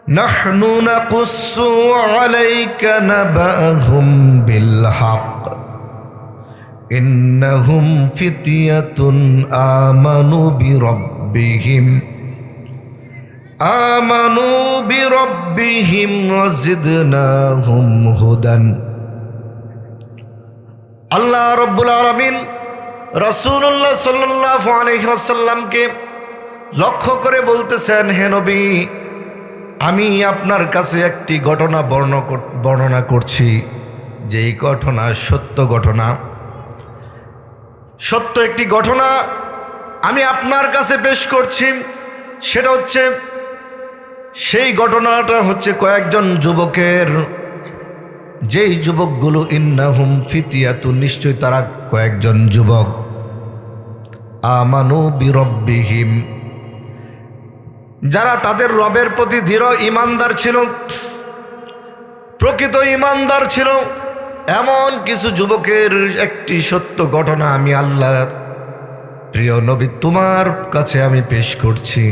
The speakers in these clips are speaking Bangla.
নাহনু নাকুসু আলাইকা নাবাহুম বিল হক ইন্নাহুম ফিতয়াতুন আমানু বিরব্বিহিম ওয়াজিদনাহুম হুদান। আল্লাহ রাব্বুল আলামিন রাসূলুল্লাহ সাল্লাল্লাহু আলাইহি ওয়াসাল্লামকে লক্ষ্য করে বলতেছেন, হে নবী, আমি আপনার কাছে একটি ঘটনা বর্ণনা করছি, যেই ঘটনা সত্য ঘটনা, সত্য একটি ঘটনা আমি আপনার কাছে পেশ করছি। সেটা হচ্ছে, সেই ঘটনাটা হচ্ছে কয়েকজন যুবকের, যেই যুবকগুলো ইন্নাহুম ফিতিয়াতুন, নিশ্চয় তারা কয়েকজন যুবক, আমানু বিরব্বিহিম, যারা তাদের রবের প্রতি দৃঢ় ঈমানদার ছিল, প্রকৃত ঈমানদার ছিল। এমন কিছু যুবকের একটি সত্য ঘটনা আমি আল্লাহর প্রিয় নবী তোমার কাছে আমি পেশ করছি।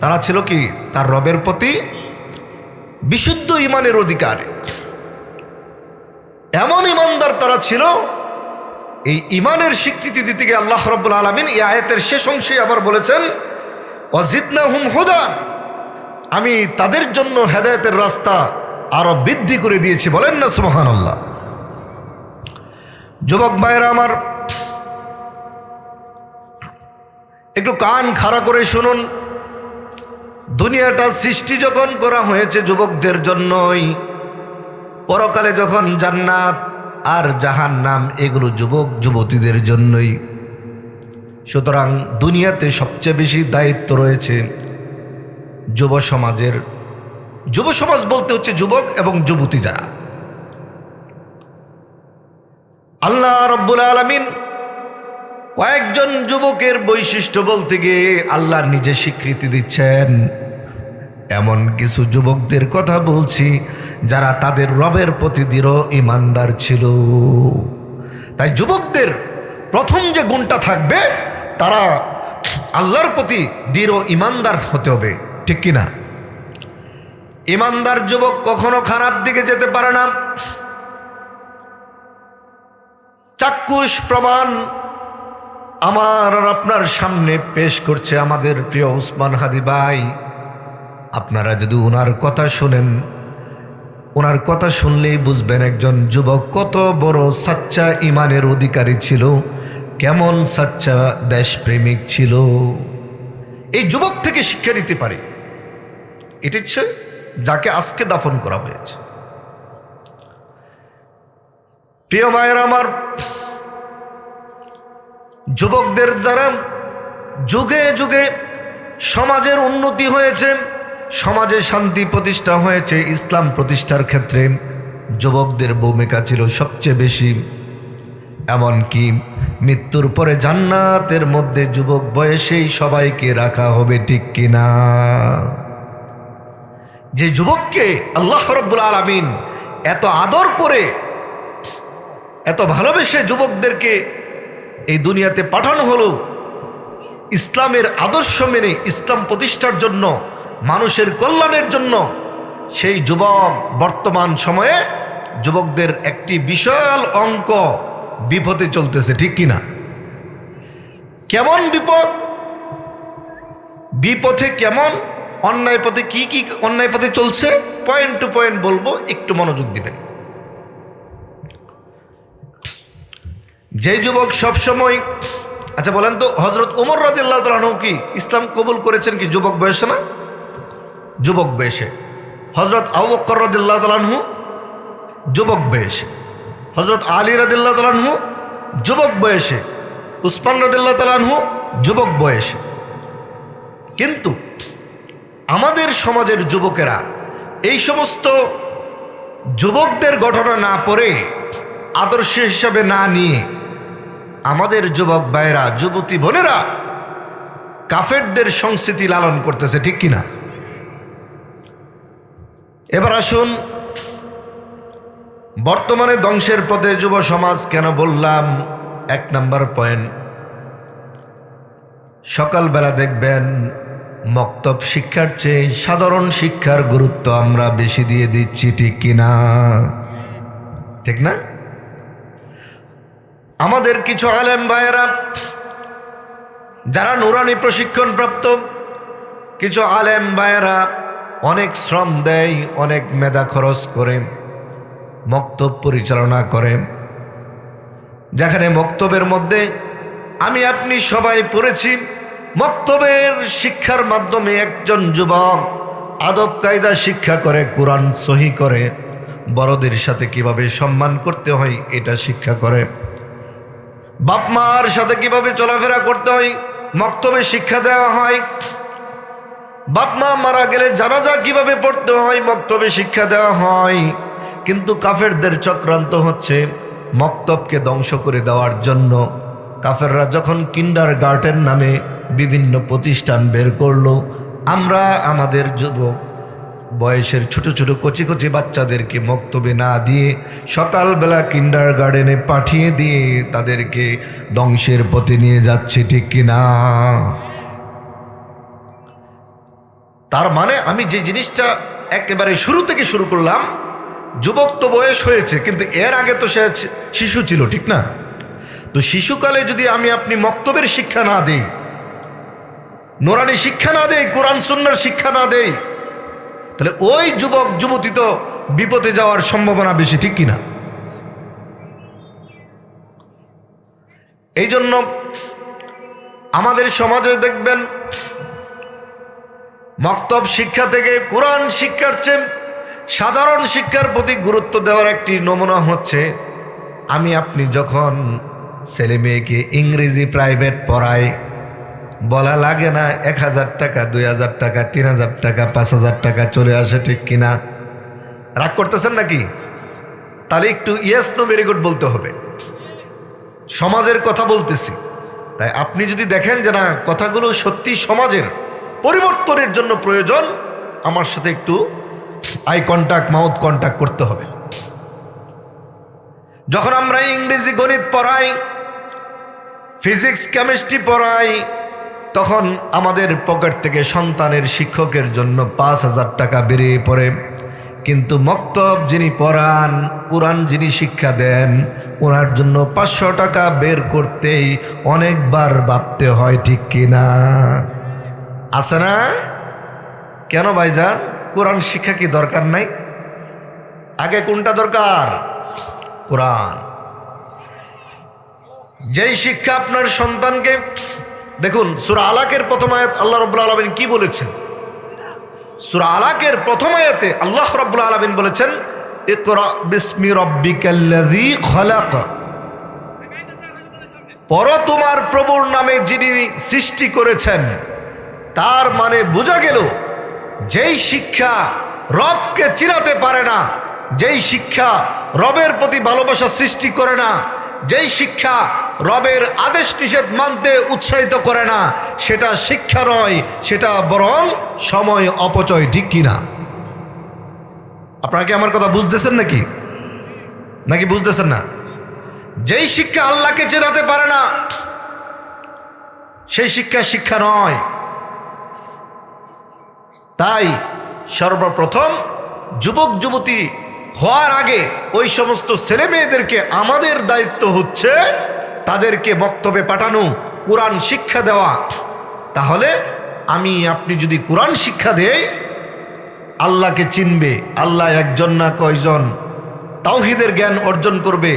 তারা ছিল কি? তার রবের প্রতি বিশুদ্ধ ঈমানের অধিকারী। এমন ঈমানদার তারা ছিল, এই ঈমানের স্বীকৃতি দিতে গিয়ে আল্লাহ রাব্বুল আলামিন এই আয়াতের শেষ অংশে আবার বলেছেন, ওয়াজিদনাহুম হুদা, আমি তাদের জন্য হেদায়েতের রাস্তা আরো বৃদ্ধি করে দিয়েছি। বলেন না সুবহানাল্লাহ। যুবক ভাইরা আমার, একটু কান খাড়া করে শুনুন। দুনিয়াটা সৃষ্টি যখন করা হয়েছে যুবকদের জন্যই, পরকালে যখন জান্নাত আর জাহান্নাম এগুলো যুবক যুবতীদের জন্যই। সুতরাং দুনিয়াতে সবচেয়ে বেশি দায়িত্ব রয়েছে যুব সমাজের। যুব সমাজ বলতে হচ্ছে যুবক এবং যুবতী যারা। আল্লাহ রাব্বুল আলামিন কয়েকজন যুবকের বৈশিষ্ট্য বলতে গিয়ে আল্লাহ নিজে স্বীকৃতি দিচ্ছেন। এমন কিছু যুবকদের কথা বলছি যারা তাদের রবের প্রতি দৃঢ় ঈমানদার ছিল। তাই যুবকদের প্রথম যে গুণটা থাকবে, তারা আল্লাহর প্রতি দৃঢ় ঈমানদার হতে হবে, ঠিক কিনা? ঈমানদার যুবক কখনো খারাপ দিকে যেতে পারে না। চাক্ষুষ প্রমাণ আমার আর আপনার সামনে পেশ করছে আমাদের প্রিয় উসমান হাদি ভাই। আপনারা যদি ওনার কথা শুনেন, ওনার কথা শুনলেই বুঝবেন একজন যুবক কত বড় সাচ্চা ঈমানের অধিকারী ছিল, কেমন সাচ্চা দেশপ্রেমিক ছিল। এই যুবক থেকে শিক্ষা নিতে পারি। এটা হচ্ছে যাকে আজকে দাফন করা হয়েছে। প্রিয় ভাইয়ের আমার, যুবকদের দ্বারা যুগে যুগে সমাজের উন্নতি হয়েছে, সমাজে শান্তি প্রতিষ্ঠা হয়েছে। ইসলাম প্রতিষ্ঠার ক্ষেত্রে যুবকদের ভূমিকা ছিল সবচেয়ে বেশি। এমনকি মৃত্যুর পরে জান্নাতের মধ্যে যুবক বয়সেই সবাইকে রাখা হবে, ঠিক কিনা? যে যুবককে আল্লাহ রাব্বুল আলামিন এত আদর করে, এত ভালোবেসে যুবকদেরকে এই দুনিয়াতে পাঠানো হলো ইসলামের আদর্শ মেনে, ইসলাম প্রতিষ্ঠার জন্য, মানুষের কল্যাণের জন্য, সেই যুবক বর্তমান সময়ে যুবকদের একটি বিশাল অঙ্ক বিপদে চলতেছে, ঠিক কিনা? কেমন বিপদ? বিপথে কেমন? অন্যায় পথে কি কি অন্যায় পথে চলছে, পয়েন্ট টু পয়েন্ট বলবো, একটু মনোযোগ দিবেন। যে যুবক সবসময়, আচ্ছা বলেন তো, হযরত ওমর রাদিয়াল্লাহু তাআলা আনহু কি ইসলাম কবুল করেছেন কি যুবক বয়সে? না, যুবক বয়সে। হযরত আবু বকর রাদিয়াল্লাহু তাআলা আনহু যুবক বয়সে, হযরত আলী রাদিয়াল্লাহু তাআলা আনহু যুবক বয়সে, উসমান রাদিয়াল্লাহু তাআলা আনহু যুবক বয়সে। কিন্তু আমাদের সমাজের যুবকেরা এই সমস্ত যুবকদের ঘটনা না পড়ে, আদর্শ হিসাবে না নিয়ে, আমাদের যুবক ভাইরা, যুবতী বোনেরা কাফেরদের সংস্কৃতি লালন করতেছে, ঠিক কিনা? এবার আসুন, বর্তমানে ধ্বংসের পথে যুব সমাজ কেন বললাম? এক নাম্বার পয়েন্ট, সকালবেলা দেখবেন মক্তব শিক্ষার চেয়ে সাধারণ শিক্ষার গুরুত্ব আমরা বেশি দিয়ে দিচ্ছি, ঠিক কিনা? ঠিক না? আমাদের কিছু আলেম ভাইয়েরা যারা নুরানি প্রশিক্ষণ প্রাপ্ত, কিছু আলেম ভাইয়েরা অনেক শ্রম দেয়, অনেক মেধা খরচ করে মক্তব পরিচালনা করে, যেখানে মক্তবের মধ্যে আমি আপনি সবাই পড়েছি। মক্তবের শিক্ষার মাধ্যমে একজন যুবক আদব কায়দা শিক্ষা করে, কোরআন সহি করে, বড়দের সাথে কিভাবে সম্মান করতে হয় এটা শিক্ষা করে, বাপ মার সাথে কিভাবে চলাফেরা করতে হয় মক্তবে শিক্ষা দেওয়া হয়, বাপ মা মারা গেলে জানাজা কিভাবে পড়তে হয় মক্তবে শিক্ষা দেওয়া হয়। কিন্তু কাফেরদের চক্রান্ত হচ্ছে মক্তবকে ধ্বংস করে দেওয়ার জন্য। কাফেররা যখন কিন্ডারগার্টেন নামে বিভিন্ন প্রতিষ্ঠান বের করলো, আমরা আমাদের যুবক বয়সের ছোট ছোট কচি কচি বাচ্চাদেরকে মক্তবে না দিয়ে সকালবেলা কিন্ডারগার্টেনে পাঠিয়ে দিয়ে তাদেরকে ধ্বংসের পথে নিয়ে যাচ্ছে, ঠিক কিনা? তার মানে আমি যে জিনিসটা একেবারে শুরু থেকে শুরু করলাম, যুবক তো বয়স হয়েছে, কিন্তু এর আগে তো সে শিশু ছিল, ঠিক না? তো শিশুকালে যদি আমি আপনি মক্তবের শিক্ষা না দেই, নুরানি শিক্ষা না দেই, কোরআন সুন্নাহর শিক্ষা না দেই, তাহলে ওই যুবক যুবতী তো বিপদে যাওয়ার সম্ভাবনা বেশি, ঠিক কিনা? এই জন্য আমাদের সমাজে দেখবেন মক্তব শিক্ষা থেকে কোরআন শিক্ষার চেয়ে সাধারণ শিক্ষার প্রতি গুরুত্ব দেওয়ার একটি নমুনা হচ্ছে, আমি আপনি যখন ছেলে মেয়েকে ইংরেজি প্রাইভেট পড়াই, বলা লাগে না 1000 টাকা, 2000 টাকা, 3000 টাকা, 5000 টাকা চলে আসে, ঠিক কিনা? রাগ করতেছেন নাকি? তাহলে একটু ইয়েস নো ভেরি গুড বলতে হবে। সমাজের কথা বলতেছি, তাই আপনি যদি দেখেন যে না কথাগুলো সত্যি সমাজের পরিবর্তনের জন্য প্রয়োজন, আমার সাথে একটু আই কন্ট্যাক্ট, মাউথ কন্ট্যাক্ট করতে হবে। যখন আমরা ইংরেজি গণিত পড়াই, ফিজিক্স কেমিস্ট্রি পড়াই, তখন আমাদের পকেট থেকে সন্তানের শিক্ষকের জন্য 5000 টাকা বেরিয়ে পড়ে। কিন্তু মক্তব যিনি পড়ান, কোরআন যিনি শিক্ষা দেন, ওনার জন্য 500 টাকা বের করতেই অনেকবার ভাবতে হয়, ঠিক কিনা? আছে না? কেন ভাইজান, কোরআন শিক্ষা কি দরকার নাই? আগে কোনটা দরকার? কোরআন। যেই শিক্ষা আপনার সন্তানকে, দেখুন সূরা আলাকের প্রথম আয়াত আল্লাহ রাব্বুল আলামিন কি বলেছেন? সূরা আলাকের প্রথম আয়াতে আল্লাহ রাব্বুল আলামিন বলেছেন, ইকরা বিসমি রাব্বিকাল্লাযী খলাক, পড়ো তোমার প্রভুর নামে যিনি সৃষ্টি করেছেন। তার মানে বোঝা গেল, যেই শিক্ষা রবকে চিনাতে পারে না, যেই শিক্ষা রবের প্রতি ভালোবাসা সৃষ্টি করে না, যেই শিক্ষা রবের আদেশ নিষেধ মানতে উৎসাহিত করে না, সেটা শিক্ষা নয়, সেটা বরং সময় অপচয়, ঠিক কিনা? আপনারা কি আমার কথা বুঝতেছেন নাকি বুঝতেছেন না? যেই শিক্ষা আল্লাহকে চেনাতে পারে না, সেই শিক্ষা নয়। তাই সর্বপ্রথম যুবক যুবতী হওয়ার আগে ওই সমস্ত ছেলে মেয়েদেরকে আমাদের দায়িত্ব হচ্ছে তাদেরকে মক্তবে পাঠানো, কোরআন শিক্ষা দেওয়া। তাহলে আমি আপনি যদি কোরআন শিক্ষা দেই, আল্লাহকে চিনবে, আল্লাহ একজন না কয়জন, তাওহীদের জ্ঞান অর্জন করবে,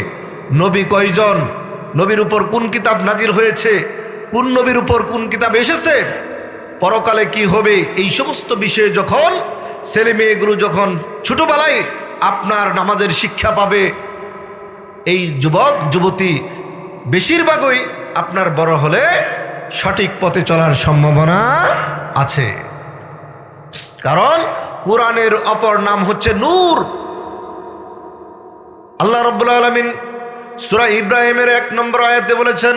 নবী কয়জন, নবীর উপর কোন কিতাব নাজির হয়েছে, কোন নবীর উপর কোন কিতাব এসেছে, পরকালে কি হবে, এই সমস্ত বিষয়ে যখন ছেলে মেয়েগুলো যখন ছোটবেলায় আপনার নামাজের শিক্ষা পাবে, এই যুবক যুবতী বেশিরভাগই আপনার বড় হলে সঠিক পথে চলার সম্ভাবনা আছে। কারণ কোরআনের অপর নাম হচ্ছে নূর। আল্লাহ রাব্বুল আলামিন সূরা ইব্রাহিমের 1 নম্বর আয়াতে বলেছেন,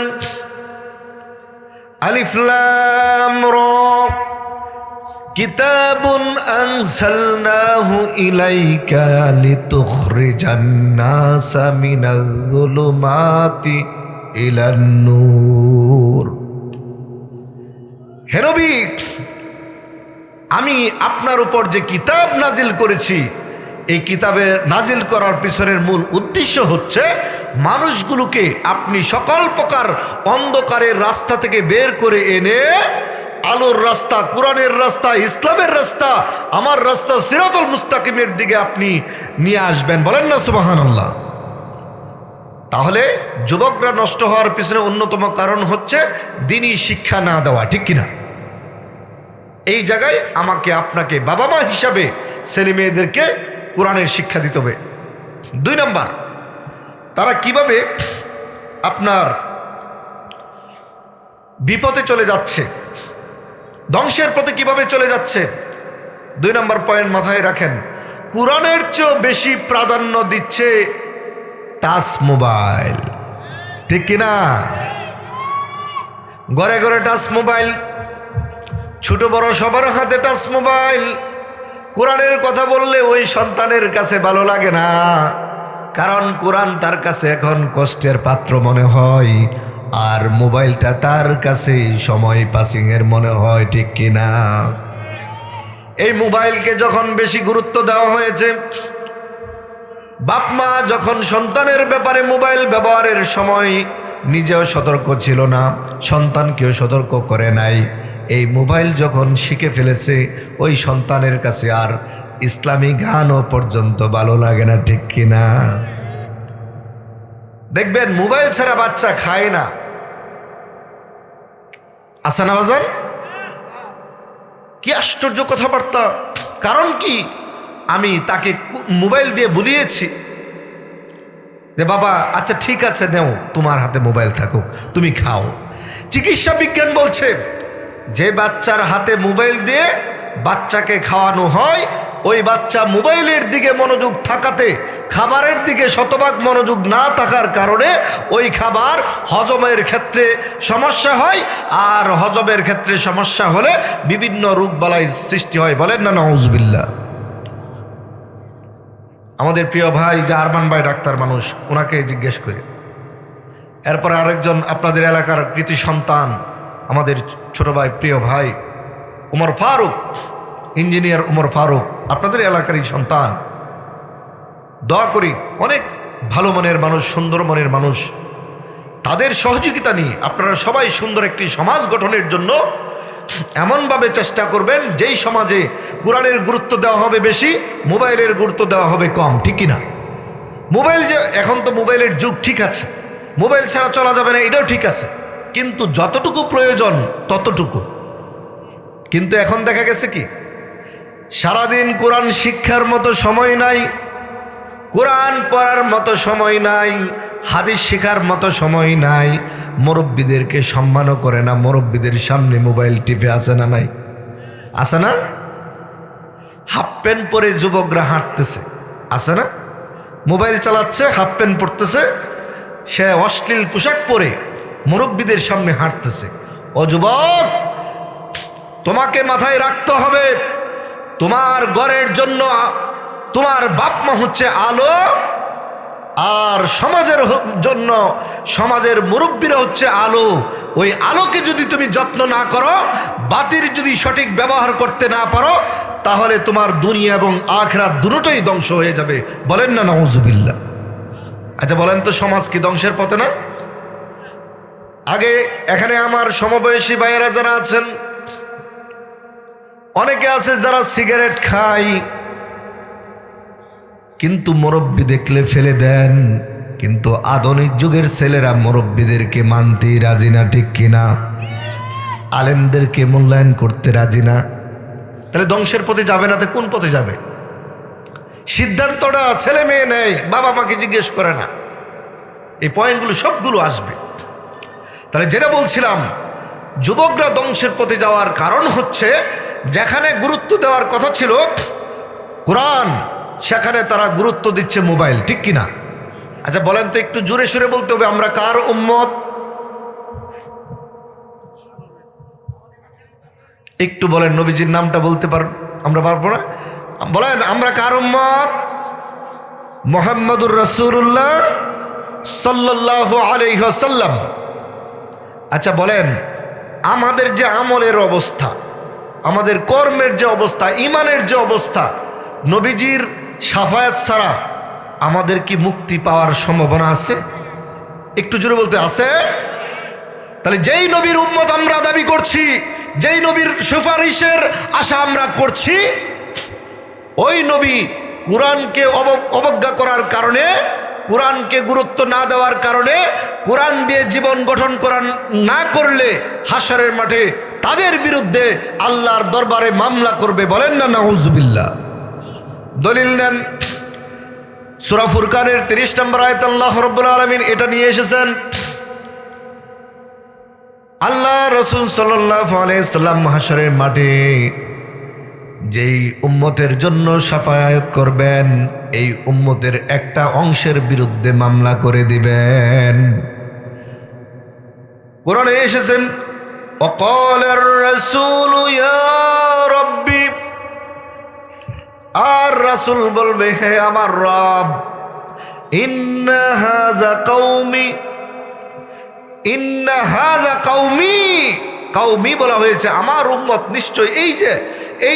আলিফ লাম রা কিতাবুন আনজালনাহু ইলাইকা লিতুখরিজান নাসা মিনাজ যুলুমাতি ইলান নূর। হে নবী, আমি আপনার উপর যে কিতাব নাজিল করেছি, এই কিতাবে নাজিল করার পিছনের মূল উদ্দেশ্য হচ্ছে মানুষগুলোকে আপনি সকল প্রকার অন্ধকারের রাস্তা থেকে বের করে এনে আলোর রাস্তা, কোরআনের রাস্তা, ইসলামের রাস্তা, আমার রাস্তা সিরাতুল মুস্তাকিমের দিকে আপনি নিয়ে আসবেন। বলেন না সুবহানাল্লাহ। তাহলে যুবকরা নষ্ট হওয়ার পিছনে অন্যতম কারণ হচ্ছে দ্বীনি শিক্ষা না দেওয়া, ঠিক কিনা? এই জায়গায় আমাকে আপনাকে বাবা মা হিসাবে ছেলে মেয়েদেরকে কোরআনের শিক্ষা দিতে হবে। 2 নম্বর, তারা কিভাবে আপনার বিপদে চলে যাচ্ছে, ধ্বংসের পথে কিভাবে চলে যাচ্ছে। 2 নম্বর পয়েন্ট মাথায় রাখেন, কোরআনের চেয়েও বেশি প্রাধান্য দিচ্ছে টাচ মোবাইল, ঠিক কিনা? ঘরে ঘরে টাচ মোবাইল, ছোট বড় সবার হাতে টাচ মোবাইল। কোরআনের কথা বললে ওই সন্তানের কাছে ভালো লাগে না, কারণ কোরআন তার কাছে এখন কষ্টের পাত্র মনে হয়, আর মোবাইলটা তার কাছে সময় পাসিংয়ের মনে হয়, ঠিক কিনা? এই মোবাইলকে যখন বেশি গুরুত্ব দেওয়া হয়েছে, বাপ মা যখন সন্তানের ব্যাপারে মোবাইল ব্যবহারের সময় নিজেও সতর্ক ছিল না, সন্তানকেও সতর্ক করে নাই, এই মোবাইল যখন শিখে ফেলেছে, ওই সন্তানের কাছে আর ইসলামী গানও পর্যন্ত ভালো লাগে না, ঠিক কিনা? দেখবেন মোবাইল ছাড়া বাচ্চা খায় না, আছে না বাজান? কি আশ্চর্য কথাবার্তা! কারণ কি? আমি তাকে মোবাইল দিয়ে বুলিয়েছি যে বাবা আচ্ছা ঠিক আছে, নেও, তোমার হাতে মোবাইল থাকুক, তুমি খাও। চিকিৎসা বিজ্ঞান বলছে যে বাচ্চার হাতে মোবাইল দিয়ে বাচ্চাকে খাওয়ানো হয়, ওই বাচ্চা মোবাইলের দিকে মনোযোগ থাকাতে খাবারের দিকে শতভাগ মনোযোগ না থাকার কারণে ওই খাবার হজমের ক্ষেত্রে সমস্যা হয়, আর হজমের ক্ষেত্রে সমস্যা হলে বিভিন্ন রোগবালাই সৃষ্টি হয়। বলেন না নাউজুবিল্লাহ। আমাদের প্রিয় ভাই যে আরমান ভাই ডাক্তার মানুষ, ওনাকে জিজ্ঞেস করি। এরপরে আরেকজন আপনাদের এলাকার কৃতি সন্তান, আমাদের ছোট ভাই, প্রিয় ভাই উমর ফারুক, ইঞ্জিনিয়ার উমর ফারুক, আপনাদের এলাকারই সন্তান। দোয়া করি অনেক ভালো মনের মানুষ, সুন্দর মনের মানুষ, তাদের সহযোগিতা নিয়ে আপনারা সবাই সুন্দর একটি সমাজ গঠনের জন্য এমনভাবে চেষ্টা করবেন যেই সমাজে কোরআনের গুরুত্ব দেওয়া হবে বেশি, মোবাইলের গুরুত্ব দেওয়া হবে কম, ঠিক কিনা? মোবাইল যে এখন তো মোবাইলের যুগ, ঠিক আছে, মোবাইল ছাড়া চলা যাবে না, এটাও ঠিক আছে, কিন্তু যতটুকু প্রয়োজন ততটুকু। কিন্তু এখন দেখা গেছে কি, সারাদিন কোরআন শিক্ষার মতো সময় নাই, কোরআন পড়ার মতো সময় নাই, হাদিস শেখার মতো সময় নাই, মুরব্বীদেরকে সম্মানও করে না, মুরব্বীদের সামনে মোবাইল টিপে, আছে না নাই? আছে না? হাফ প্যান্ট পরে যুবকরা হাঁটতেছে, আছে না? মোবাইল চালাচ্ছে, হাফ প্যান্ট পরতেছে, সে অশ্লীল পোশাক পরে মুরব্বীদের সামনে হাঁটতেছে। ও যুবক, তোমাকে মাথায় রাখতে হবে, তোমার ঘরের জন্য তোমার বাপ মা হচ্ছে আলো, আর সমাজের জন্য সমাজের মুরব্বীরা হচ্ছে আলো। ওই আলোকে যদি তুমি যত্ন না করো, বাতির যদি সঠিক ব্যবহার করতে না পারো, তাহলে তোমার দুনিয়া এবং আখিরাত দুটোই ধ্বংস হয়ে যাবে। বলেন না নাউজুবিল্লাহ। আচ্ছা বলেন তো, সমাজ কি ধ্বংসের পথে না? আগে এখানে আমার সমবয়সী ভাইয়েরা যারা আছেন, অনেকে আছে যারা সিগারেট খায়, কিন্তু মুরব্বি দেখলে ফেলে দেন। কিন্তু আধুনিক যুগের ছেলেরা মুরব্বিদেরকে মানতেই রাজি না, ঠিক কিনা? আলেমদেরকে মূল্যায়ন করতে রাজি না। তাহলে ধ্বংসের পথে যাবে না, তো কোন পথে যাবে? সিদ্ধান্তটা ছেলে মেয়ে নেয়, বাবা মাকে জিজ্ঞেস করে না। এই পয়েন্টগুলো সবগুলো আসবে। তাহলে যেটা বলছিলাম, যুবকরা ধ্বংসের পথে যাওয়ার কারণ হচ্ছে যেখানে গুরুত্ব দেওয়ার কথা ছিল কোরআন, সেখানে তারা গুরুত্ব দিচ্ছে মোবাইল, ঠিক কিনা? আচ্ছা বলেন তো, একটু জোরে সুরে বলতে হবে, আমরা কার উম্মত? একটু বলেন, নবীজির নামটা বলতে আমরা পারবো না? বলেন, আমরা কার উম্মত? মুহাম্মদুর রাসূলুল্লাহ সাল্লাল্লাহু আলাইহি ওয়াসাল্লাম। আচ্ছা বলেন, আমাদের যে আমলের অবস্থা, আমাদের কর্মের যে অবস্থা, ইমানের যে অবস্থা, নবীজির শাফায়াত ছাড়া আমাদের কি মুক্তি পাওয়ার সম্ভাবনা আছে? একটু জোরে বলতে আছে? তাহলে যেই নবীর উম্মত আমরা দাবি করছি, যেই নবীর সুপারিশের আশা আমরা করছি, ওই নবী কোরআনকে অবজ্ঞা করার কারণে, কোরআনকে গুরুত্ব না দেওয়ার কারণে, কোরআন দিয়ে জীবন গঠন করা না করলে হাশরের মাঠে তাদের বিরুদ্ধে আল্লাহর দরবারে মামলা করবে। বলেন না নাউজুবিল্লাহ। দলিল নেন, সূরা ফুরকানের 30 নম্বর আয়াত আল্লাহ রাব্বুল আলামিন এটা নিয়ে এসেছেন। আল্লাহ রাসূল সাল্লাল্লাহু আলাইহি সাল্লাম হাশরের মাঠে যেই উম্মতের জন্য শাফায়াত করবেন, এই উম্মতের একটা অংশের বিরুদ্ধে মামলা করে দিবেন। কোরআনে এসেছেন ওয়াকালার রাসূলু ইয়া রাব্বি, আর রাসূল বলবে হে আমার রব, ইন্না হাযা কওমি, ইন্না হাযা কওমি, কওমি বলা হয়েছে আমার উম্মত, নিশ্চয় এই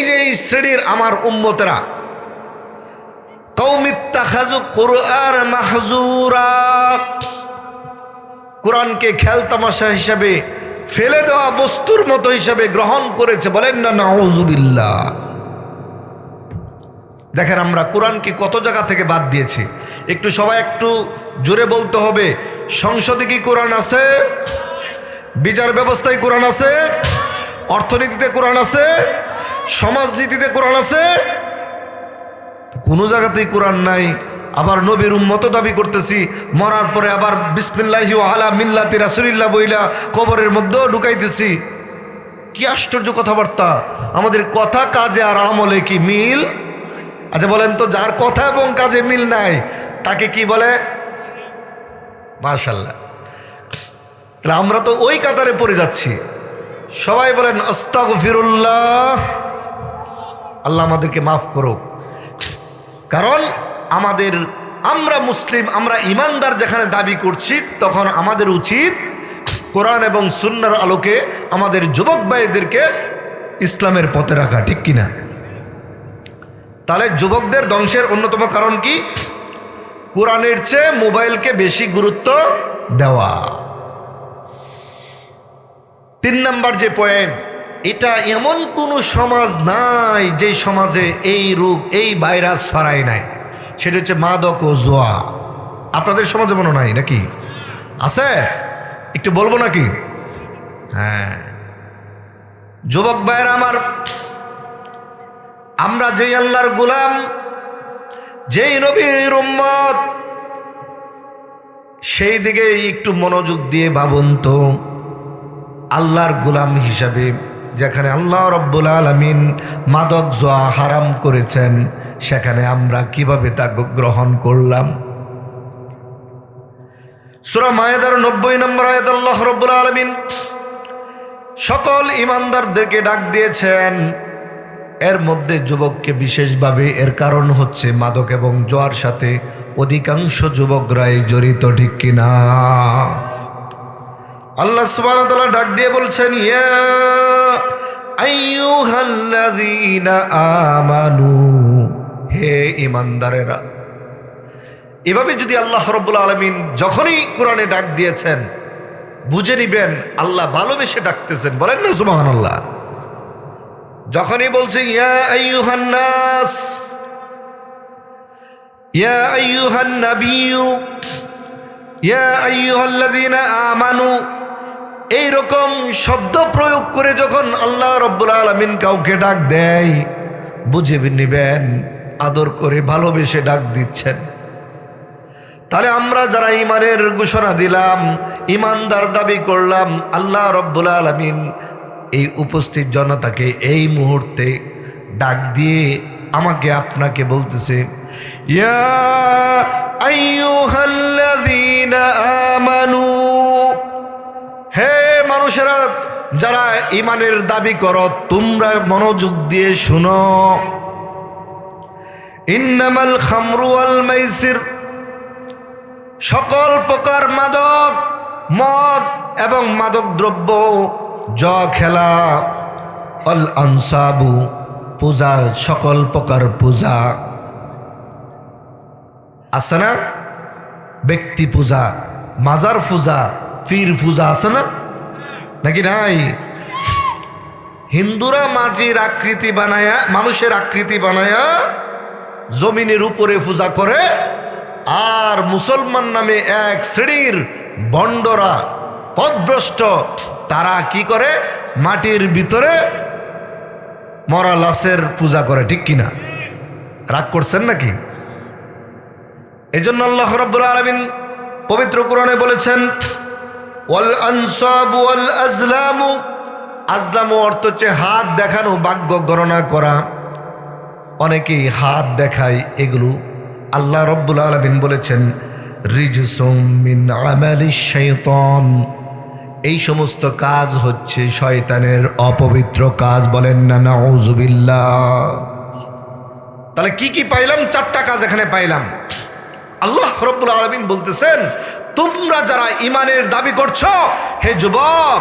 যে এই শ্রেণীর আমার উম্মতেরা, কওমি ইত্তাখাযু কুরআন মাহজুরা, কোরআনকে খেলতামাশা হিসাবে, ফেলে দেওয়া বস্তুর মতো হিসাবে গ্রহণ করেছে। বলেন না নাউজুবিল্লাহ। দেখেন আমরা কোরআনকে কত জায়গা থেকে বাদ দিয়েছি। একটু সবাই একটু জোরে বলতে হবে। সংসদে কি কোরআন আছে? বিচার ব্যবস্থায় কোরআন আছে? অর্থনীতিতে কোরআন আছে? সমাজনীতিতে কোরআন আছে? কোনো জায়গাতেই কোরআন নাই। আবার নবীর উম্মত দাবি করতেছি, মরার পরে আবার বিসমিল্লাহি ওয়া আলা মিল্লাতি রাসূলিল্লাহ বইলা কবরের মধ্যেও ঢুকাইতেছি। কি আশ্চর্য কথাবার্তা! আমাদের কথা, কাজে আর আমলে কি মিল? আচ্ছা বলেন তো, যার কথা এবং কাজে মিল নাই তাকে কি বলে? মাশাআল্লাহ। তাহলে আমরা তো ওই কাতারে পড়ে যাচ্ছি। সবাই বলেন আস্তাগফিরুল্লাহ। আল্লাহ আমাদেরকে মাফ করুক। কারণ আমরা মুসলিম, আমরা ইমানদার যেখানে দাবি করছি, তখন আমাদের উচিত কোরআন এবং সুন্নাহর আলোকে আমাদের যুবক ভাইদেরকে ইসলামের পথে রাখা, ঠিক কিনা? তাহলে যুবকদের ধ্বংসের অন্যতম কারণ কি? কোরআনের চেয়ে মোবাইলকে বেশি গুরুত্ব দেওয়া। 3 নাম্বার যে পয়েন্ট, এটা এমন কোনো সমাজ নাই যে সমাজে এই রোগ, এই ভাইরাস ছড়ায় নাই, সেটা হচ্ছে মাদক ও জুয়া। আপনাদের সমাজে মনে নাই নাকি? আছে? একটু বলবো নাকি? হ্যাঁ, যুবক ভাইরা আমার, আমরা যেই আল্লাহর গোলাম, যেই নবীর উম্মত, সেই দিকে একটু মনোযোগ দিয়ে ভাবুন তো। আল্লাহর গোলাম হিসাবে যেখানে আল্লাহ রাব্বুল আলামিন মাদক জুয়া হারাম করেছেন, সেখানে আমরা কিভাবে তা গ্রহণ করলাম? সূরা মায়েদার 90 নম্বর আয়াত আল্লাহ রাব্বুল আলামিন সকল ঈমানদারদেরকে ডাক দিয়েছেন, এর মধ্যে যুবককে বিশেষভাবে। এর কারণ হচ্ছে মাদক এবং জুয়ার সাথে অধিকাংশ যুবকরাই জড়িত, ঠিক কিনা? আল্লাহ সুবহানাহু ওয়া তাআলা ডাক দিয়ে বলছেন, ইয়া আইয়ুহাল্লাযীনা আমানু, হে ঈমানদারেরা। এভাবে যদি আল্লাহ রাব্বুল আলামিন যখনই কোরআনে ডাক দিয়েছেন, বুঝে নিবেন আল্লাহ ভালোবেসে ডাকতেছেন। বলেন না সুবহানাল্লাহ। যখনই বলছে ইয়া আইয়ুহান নাস, ইয়া আইয়ুহান নাবিয়্যু, ইয়া আইয়ুহাল্লাযীনা আমানু, এইরকম শব্দ প্রয়োগ করে যখন আল্লাহ রাব্বুল আলামিন কাউকে ডাক দেয়, বুঝে নিবেন আদর করে ভালোবেসে ডাক দিচ্ছেন। তাহলে আমরা যারা ঈমানের ঘোষণা দিলাম, ঈমানদার দাবি করলাম, আল্লাহ রাব্বুল আলামিন এই উপস্থিত জনতাকে এই মুহূর্তে ডাক দিয়ে আমাকে আপনাকে বলতেছে, ইয়া আইয়ুহাল্লাযীনা আমানু, হে মানুষেরা যারা ঈমানের দাবি করো, তোমরা মনোযোগ দিয়ে শুনো। ইন্নামাল খামরু ওয়াল মাইসির, সকল প্রকার মাদক, মদ এবং মাদক দ্রব্য, জুয়া খেলা, অল আনসাবু পূজা, সকল প্রকার পূজা আছে না? ব্যক্তি পূজা, মাজার পূজা, পীর পূজা আছে না, নাকি নাই? হিন্দুরা মাটির আকৃতি বানায়া, মানুষের আকৃতি বানায়া জমিনের উপরে পূজা করে, আর মুসলমান নামে এক শ্রেণীর বন্ডরা, পথভ্রষ্ট, তারা কি করে? মাটির ভিতরে মরা লাশের পূজা করে। ঠিক কিনা? রাগ করছেন নাকি? এই জন্য আল্লাহ রাব্বুল আলামিন পবিত্র কোরআনে বলেছেন, ওয়াল আনসাবু ওয়াল আজলামু, আজলামু অর্থ হচ্ছে হাত দেখানো, ভাগ্য গণনা করা। অনেকেই হাত দেখায়, এগুলো আল্লাহ রাব্বুল আলামিন বলেছেন রিজসুম মিন আমালিশ শাইতান, এই সমস্ত কাজ হচ্ছে শয়তানের অপবিত্র কাজ। বলেন না নাউযুবিল্লাহ। তাহলে কি কি পাইলাম? 4টা কাজ এখানে পাইলাম। আল্লাহ রাব্বুল আলামিন বলতেছেন, তোমরা যারা ইমানের দাবি করছো, হে যুবক,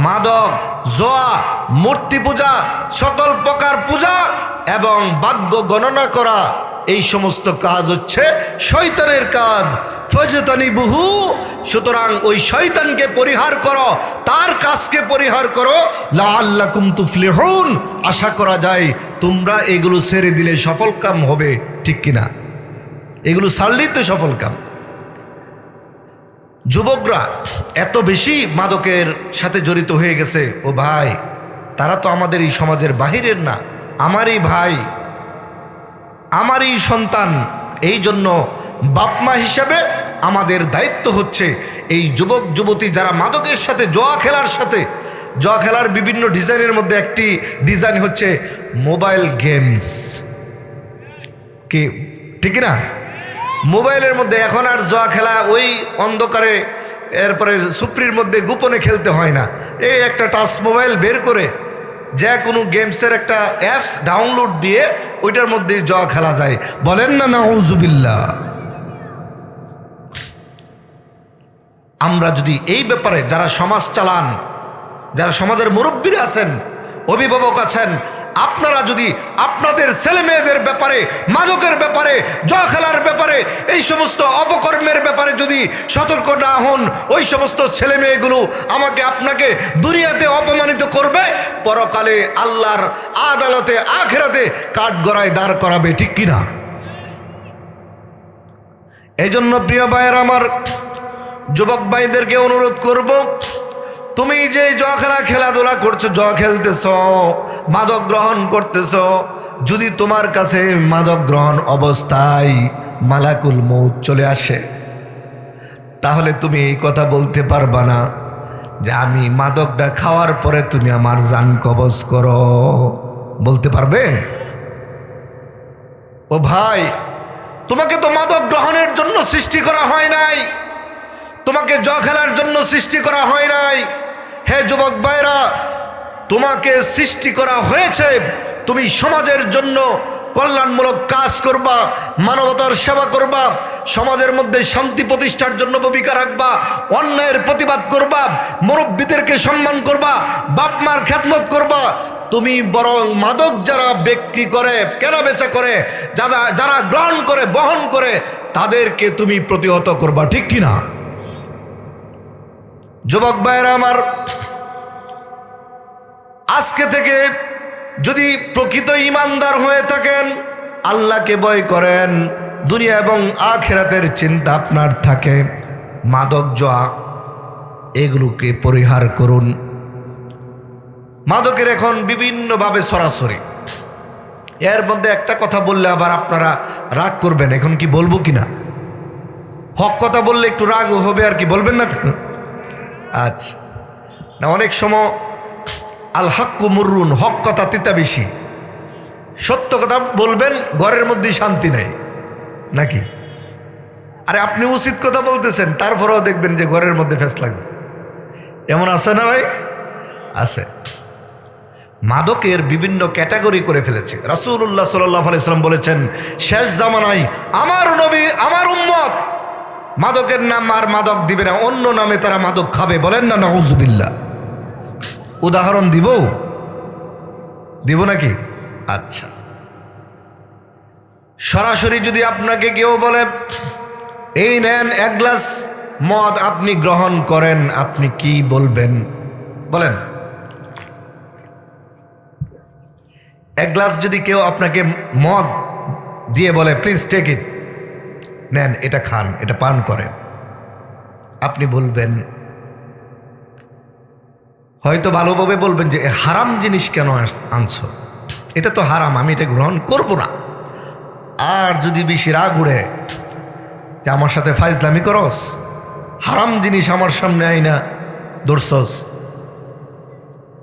মাদক, জোয়া, মূর্তি পূজা, সকল প্রকার পূজা এবং ভাগ্য গণনা করা, এই সমস্ত কাজ হচ্ছে শয়তানের কাজ। ফাজতানিবুহু, সুতরাং ওই শয়তানকে পরিহার করো, তার কাজকে পরিহার করো। লাআল্লাকুম তুফলিহুন, আশা করা যায় তোমরা এগুলো ছেড়ে দিলে সফল কাম হবে। ঠিক কিনা? এগুলো ছাড়লেই তো সফল কাম। যুবকরা এত বেশি মাদকের সাথে জড়িত হয়ে গেছে, ও ভাই, তারা তো আমাদের এই সমাজের বাহিরের না, আমারই ভাই, আমারই সন্তান। এই জন্য বাপমা হিসেবে আমাদের দায়িত্ব হচ্ছে এই যুবক যুবতী যারা মাদকের সাথে, জুয়া খেলার সাথে, জুয়া খেলার বিভিন্ন ডিজাইনের মধ্যে একটি ডিজাইন হচ্ছে মোবাইল গেমস। কি ঠিক না? মোবাইলের মধ্যে এখন আর জুয়া খেলা ওই অন্ধকারে, এরপরে সুপ্রির মধ্যে গোপনে খেলতে হয় না। এই একটা টাচ মোবাইল বের করে যে কোনো গেমসের একটা অ্যাপস ডাউনলোড দিয়ে ওইটার মধ্যে জুয়া খেলা যায়। বলেন না নাউযুবিল্লাহ। আমরা যদি এই ব্যাপারে যারা সমাজ চালান, যারা সমাজের মুরব্বীরা আছেন, অভিভাবক আছেন, আপনারা যদি আপনাদের ছেলে মেয়েদের ব্যাপারে, মাদকের ব্যাপারে, জুয়া খেলার ব্যাপারে, এই সমস্ত অপকর্মের ব্যাপারে যদি সতর্ক না হন, ওই সমস্ত ছেলে মেয়েগুলো আমাকে আপনাকে দুনিয়াতে অপমানিত করবে, পরকালে আল্লাহর আদালতে, আখিরাতে কাঠগড়ায় দাঁড় করাবে। ঠিক কিনা? এই জন্য প্রিয় ভাইয়েরা আমার, যুবক ভাইদেরকে অনুরোধ করব, তুমি যে জুয়া খেলা, খেলাধুলা করছো, জুয়া খেলতেছ, মাদক গ্রহণ করতেছ, যদি তোমার কাছে মাদক গ্রহণ অবস্থায় মালাকুল মউত চলে আসে, তাহলে তুমি এই কথা বলতে পারবা না যে আমি মাদকটা খাওয়ার পরে তুমি আমার জান কবজ করো। বলতে পারবে? ও ভাই, তোমাকে তো মাদক গ্রহণের জন্য সৃষ্টি করা হয় নাই, তোমাকে জুয়া খেলার জন্য সৃষ্টি করা হয় নাই। হে যুবক ভাইরা, তোমাকে সৃষ্টি করা হয়েছে তুমি সমাজের জন্য কল্যাণমূলক কাজ করবা, মানবতার সেবা করবা, সমাজের মধ্যে শান্তি প্রতিষ্ঠার জন্য ভূমিকা রাখবা, অন্যায়ের প্রতিবাদ করবা, মুরব্বীদেরকে সম্মান করবা, বাপ মার খেদমত করবা। তুমি বরং মাদক যারা বিক্রি করে, কেনাবেচা করে, যারা গ্রহণ করে, বহন করে, তাদেরকে তুমি প্রতিহত করবা। ঠিক কিনা? যুবক ভাইরা আমার, আজকে থেকে যদি প্রকৃত ঈমানদার হয়ে থাকেন, আল্লাহকে ভয় করেন, দুনিয়া এবং আখিরাতের চিন্তা আপনার থাকে, মাদক জুয়া এগুলোকে পরিহার করুন। মাদকের এখন বিভিন্নভাবে সরাসরি, এর মধ্যে একটা কথা বললে আবার আপনারা রাগ করবেন, এখন কি বলবো কিনা? হক কথা বললে একটু রাগ হবে, আর কি বলবেন না? আচ্ছা না, অনেক সময় আল হাক্কু মুররুন, হক কথা তিতা বেশি। সত্য কথা বলবেন, ঘরের মধ্যেই শান্তি নাই, নাকি? আরে আপনি উচিত কথা বলতেছেন, তারপরেও দেখবেন যে ঘরের মধ্যে ফেস লাগছে। এমন আছে না ভাই? আছে। মাদকের বিভিন্ন ক্যাটাগরি করে ফেলেছে। রাসূলুল্লাহ সাল্লাল্লাহু আলাইহি ওয়াসাল্লাম বলেছেন, শেষ জামানায় আমার নবী, আমার উম্মত মাদকের নাম আর মাদক দিবে না, অন্য নামে তারা মাদক খাবে। বলেন না নাউযুবিল্লাহ। উদাহরণ দিব, দিব নাকি? আচ্ছা, সরাসরি যদি আপনাকে কেউ বলে এই নেন এক গ্লাস মদ আপনি গ্রহণ করেন, আপনি কি বলবেন? বলেন। এক গ্লাস যদি কেউ আপনাকে মদ দিয়ে বলে প্লিজ টেক ইট, নেন এটা খান, এটা পান করেন, আপনি বলবেন হয়তো ভালোভাবে বলবেন যে হারাম জিনিস কেন আনছো, এটা তো হারাম, আমি এটা গ্রহণ করব না। আর যদি বেশি রাগ উড়ে যে আমার সাথে ফাইজলামি করস, হারাম জিনিস আমার সামনে আইনা ধরছস,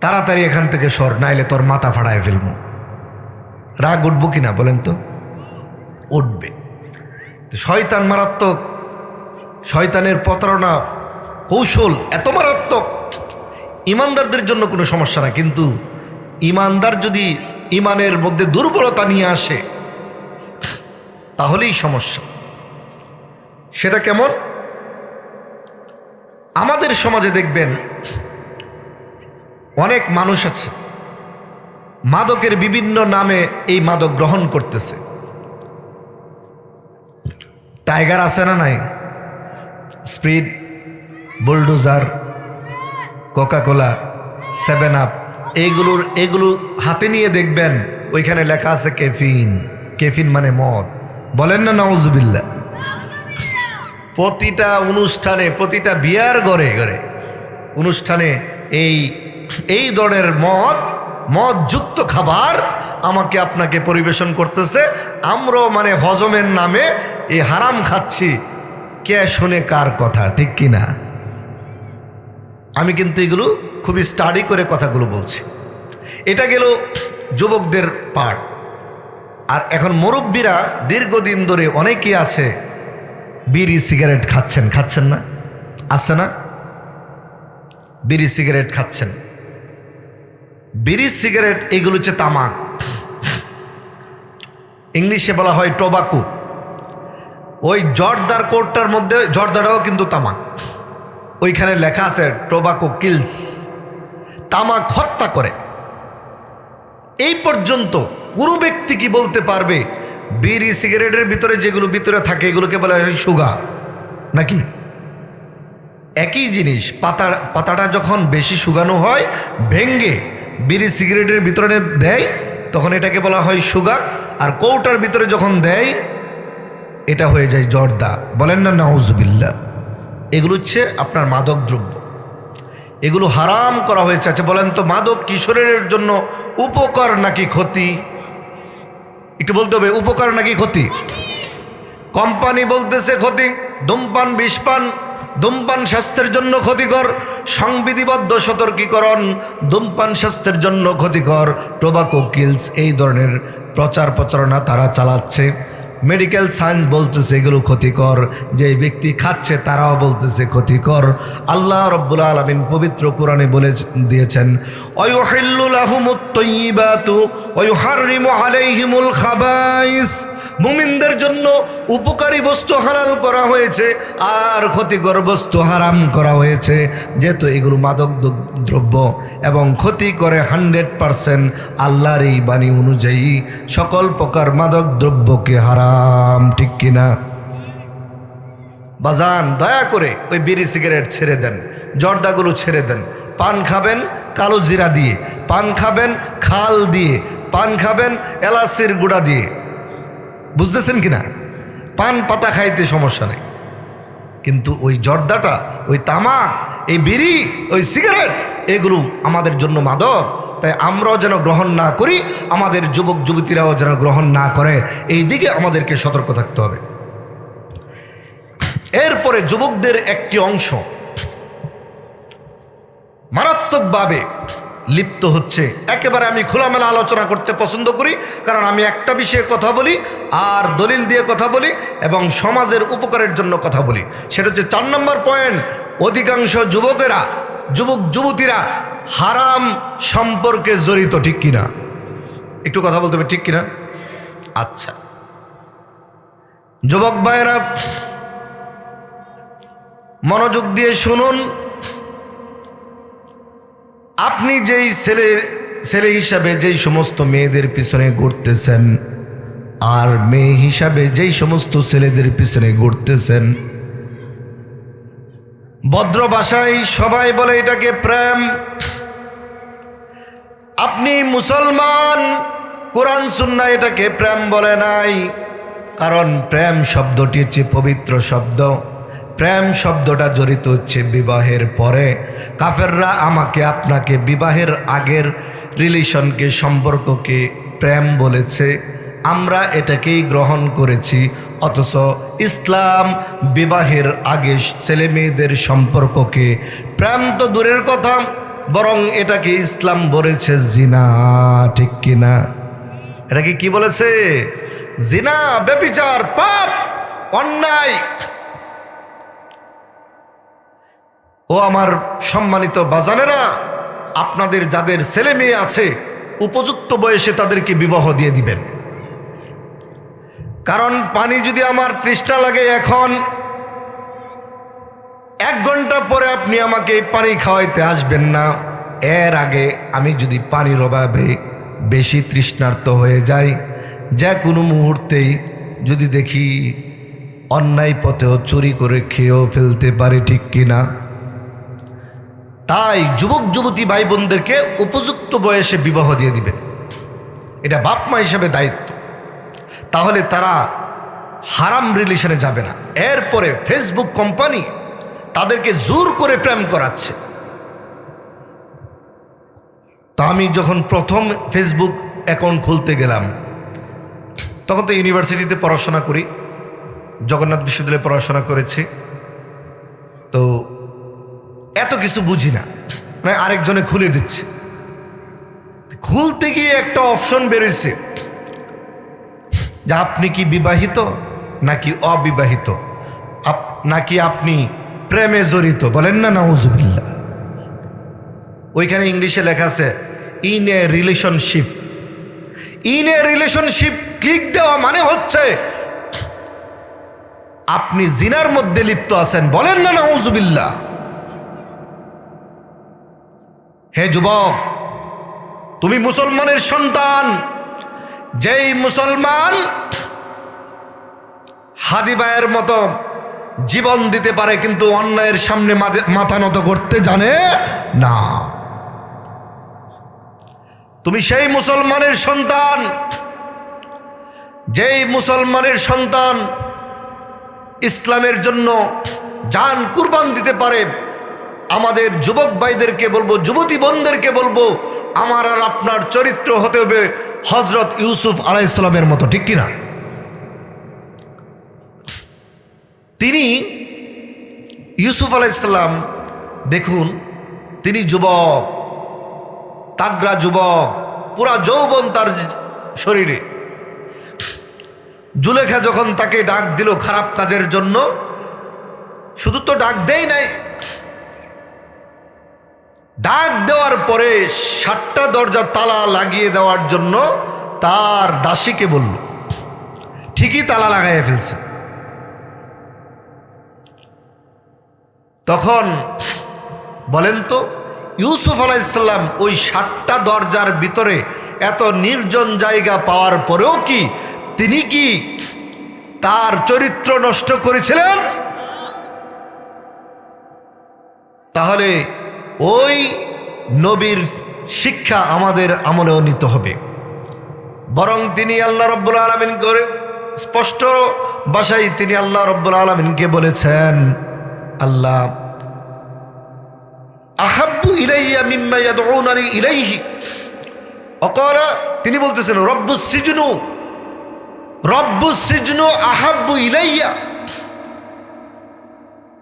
তাড়াতাড়ি এখান থেকে সর, নাইলে তোর মাথা ফাড়ায় ফেলবো, রাগ উঠবো কিনা বলেন তো? উঠবে। শয়তান মারাত্মক, শয়তানের প্রতারণা কৌশল এত মারাত্মক, ইমানদারদের জন্য কোনো সমস্যা না, কিন্তু ইমানদার যদি ইমানের মধ্যে দুর্বলতা নিয়ে আসে তাহলেই সমস্যা। সেটা কেমন? আমাদের সমাজে দেখবেন অনেক মানুষ আছে মাদকের বিভিন্ন নামে এই মাদক গ্রহণ করতেছে। টাইগার আছে না নাই, স্প্রিট, বুলডোজার, কোকাকোলা, 7 আপ, এগুলো হাতে নিয়ে দেখবেন ওইখানে লেখা আছে ক্যাফিন। ক্যাফিন মানে মদ। বলেন না নাউজুবিল্লাহ। প্রতিটা অনুষ্ঠানে, প্রতিটা বিয়ার ঘরে ঘরে অনুষ্ঠানে এই ধরনের মদযুক্ত খাবার আমাকে আপনাকে পরিবেশন করতেছে। আমরাও মানে হজমের নামে এই হারাম খাচ্ছি। কে শুনে কার কথা, ঠিক কিনা? আমি কিন্তু এগুলো খুবই স্টাডি করে কথাগুলো বলছি। এটা গেল যুবকদের পার্ট। আর এখন মুরব্বীরা দীর্ঘদিন ধরে অনেকেই আছে বিড়ি সিগারেট খাচ্ছেন না? আছে না? বিড়ি সিগারেট খাচ্ছেন। বিড়ি সিগারেট এগুলো হচ্ছে তামাক, ইংলিশে বলা হয় টোবাকো। ওই জর্দার কোটটার মধ্যে, জর্দাটাও কিন্তু তামাক, ওইখানে লেখা আছে টোবাকো কিলস, তামাক হত্যা করে। এই পর্যন্ত কোনো ব্যক্তি কি বলতে পারবে বিড়ি সিগারেটের ভিতরে যেগুলো ভিতরে থাকে এগুলোকে বলা হয় সুগার নাকি? একই জিনিস। পাতাটা যখন বেশি শুকানো হয়, ভেঙ্গে বিড়ি সিগারেটের ভিতরে দেয়, তখন এটাকে বলা হয় সুগার। আর কৌটার ভিতরে যখন দেয় এটা হয়ে যায় জর্দা। বলেন না নাউজুবিল্লাহ। এগুলো হচ্ছে আপনার মাদক দ্রব্য, এগুলো হারাম করা হয়েছে। আচ্ছা বলেন তো, মাদক কিশোরের জন্য উপকার নাকি ক্ষতি? একটু বলতে হবে, উপকার নাকি ক্ষতি? কোম্পানি বলতেছে ক্ষতি। ধূমপান, বিষপান, ধূমপান স্বাস্থ্যের জন্য ক্ষতিকর। সংবিধিবদ্ধ সতর্কীকরণ, ধূমপান স্বাস্থ্যের জন্য ক্ষতিকর, টোবাকো কিলস, এই ধরনের প্রচার প্রচারণা তারা চালাচ্ছে। মেডিকেল সায়েন্স বলতেছে এগুলো ক্ষতিকর, যে ব্যক্তি খাচ্ছে তারাও বলতেছে ক্ষতিকর। আল্লাহ রব্বুল আলামিন পবিত্র কোরআনে বলে দিয়েছেন, ওয়ায়ুহিল্লু লাহুমুত তাইয়্যিবাতু ওয়া ইউহাররিমু আলাইহিমুল খাবাইস। মুমিনদের জন্য উপকারী বস্তু হালাল করা হয়েছে আর ক্ষতিকর বস্তু হারাম করা হয়েছে। যেহেতু এগুলো মাদক দ্রব্য এবং ক্ষতি করে 100%, আল্লাহর এই বাণী অনুযায়ী সকল প্রকার মাদক দ্রব্যকে হারাম, ঠিক কিনা? বাজান দয়া করে ওই বিড়ি সিগারেট ছেড়ে দেন, জর্দাগুলো ছেড়ে দেন। পান খাবেন কালো জিরা দিয়ে, পান খাবেন খাল দিয়ে, পান খাবেন এলাচির গুঁড়া দিয়ে। বুঝতেছেন কিনা? পান পাতা খাইতে সমস্যা নেই, কিন্তু ওই জর্দাটা, ওই তামাক, এই বিড়ি, ওই সিগারেট, এগুলো আমাদের জন্য মাদক। তাই আমরাও যেন গ্রহণ না করি, আমাদের যুবক যুবতীরাও যেন গ্রহণ না করে, এই দিকে আমাদেরকে সতর্ক থাকতে হবে। এরপরে যুবকদের একটি অংশ মারাত্মকভাবে লিপ্ত হচ্ছে। একেবারে আমি খোলামেলা আলোচনা করতে পছন্দ করি, কারণ আমি একটা বিষয়ে কথা বলি আর দলিল দিয়ে কথা বলি এবং সমাজের উপকারের জন্য কথা বলি। সেটা হচ্ছে 4 নম্বর পয়েন্ট, অধিকাংশ যুবকেরা, যুবক যুবতীরা হারাম সম্পর্কে জড়িত, ঠিক কিনা? একটু কথা বলতে হবে, ঠিক কিনা? আচ্ছা যুবক ভাইয়েরা মনোযোগ দিয়ে শুনুন। আপনি যেই ছেলে ছেলে হিসাবে যেই সমস্ত মেয়েদের পিছনে ঘুরতেছেন আর মেয়ে হিসাবে যেই সমস্ত ছেলেদের পিছনে ঘুরতেছেন, ভদ্র ভাষায় সবাই বলে এটাকে প্রেম। আপনি মুসলমান, কোরআন সুন্নাহ এটাকে প্রেম বলে নাই। কারণ প্রেম শব্দটি হচ্ছে পবিত্র শব্দ। প্রেম শব্দটা জড়িত হচ্ছে বিবাহের পরে। কাফেররা আমাকে আপনাকে বিবাহের আগের রিলেশনকে, সম্পর্ককে প্রেম বলেছে, আমরা এটাকেই গ্রহণ করেছি। অথচ ইসলাম বিবাহের আগে ছেলে মেয়েদের সম্পর্ককে প্রেম তো দূরের কথা, বরং এটাকে ইসলাম বলেছে জিনা। ঠিক কিনা? এটাকে কি বলেছে? জিনা, ব্যভিচার, পাপ, অন্যায়। ও আমার সম্মানিত বাজানেরা, আপনাদের যাদের ছেলে মেয়ে আছে উপযুক্ত বয়সে তাদেরকে বিবাহ দিয়ে দিবেন। কারণ পানি যদি আমার তৃষ্ণা লাগে এখন, 1 ঘন্টা পরে আপনি আমাকে পানি খাওয়াইতে আসবেন না। এর আগে আমি যদি পানির অভাবে বেশি তৃষ্ণার্ত হয়ে যাই, যে কোনো মুহূর্তেই যদি দেখি অন্যায় পথেও চুরি করে খেয়েও ফেলতে পারে। ঠিক কিনা? তাই যুবক যুবতী ভাই বোনদেরকে উপযুক্ত বয়সে বিবাহ দিয়ে দিবেন, এটা বাপ মা হিসেবে দায়িত্ব। তাহলে তারা হারাম রিলেশনে যাবে না। এরপরে ফেসবুক কোম্পানি তাদেরকে জোর করে প্রেম করাচ্ছে। তো আমি যখন প্রথম ফেসবুক অ্যাকাউন্ট খুলতে গেলাম, তখন তো ইউনিভার্সিটিতে পড়াশোনা করি, জগন্নাথ বিশ্ববিদ্যালয়ে পড়াশোনা করেছি, তো এত কিছু বুঝি না, মানে আরেকজনে খুলে দিচ্ছে। খুলতে গিয়ে একটা অপশন বেরোইছে যে আপনি কি বিবাহিত নাকি অবিবাহিত, নাকি আপনি প্রেমে জড়িত। বলেন না নাউজুবিল্লাহ। ওইখানে ইংলিশে লেখা আছে in a relationship. In a relationship click দেওয়া মানে হচ্ছে আপনি জিনার মধ্যে লিপ্ত আছেন। বলেন না নাউজুবিল্লাহ। হে যুবক, তুমি মুসলমানের সন্তান। যেই মুসলমান হাদি ভাইয়ের মতো জীবন দিতে পারে কিন্তু অন্যায়ের সামনে মাথা নত করতে জানে না, তুমি সেই মুসলমানের সন্তান। যেই মুসলমানের সন্তান ইসলামের জন্য জান কুরবান দিতে পারে। আমাদের যুবক ভাইদেরকে বলবো, যুবতী বোনদেরকে বলবো, আমার আর আপনার চরিত্র হতে হবে হযরত ইউসুফ আলাইহিস সালামের মতো। ঠিক কিনা? তিনি ইউসুফ আলাইহিস সালাম, দেখুন তিনি যুবক, তাগড়া যুবক, পুরা যৌবন তার শরীরে। জুলেখা যখন তাকে ডাক দিল খারাপ কাজের জন্য, শুধু তো ডাক দেয় নাই, ডাক দেওয়ার পরে 7টা দরজা তালা লাগিয়ে দেওয়ার জন্য তার দাসীকে বলল। ঠিকই তালা লাগাইয়া ফেলছে। তখন বলেন তো, ইউসুফ আলাইহিস সালাম ওই 7টা দরজার ভিতরে এত নির্জন জায়গা পাওয়ার পরেও কি তিনি কি তার চরিত্র নষ্ট করেছিলেন? তাহলে ওই নবীর শিক্ষা আমাদের আমলেও নিতে হবে। বরং তিনি আল্লাহ রাব্বুল আলামিন করে স্পষ্ট ভাষায় তিনি আল্লাহ রাব্বুল আলামিনকে বলেছেন, আল্লাহ আহাব্বু ইলাইয়া মিম্মা ইয়াদউনানি ইলাইহি। অকরা তিনি বলতেছেন রব্বুস সিজনু আহাব্বু ইলাইয়া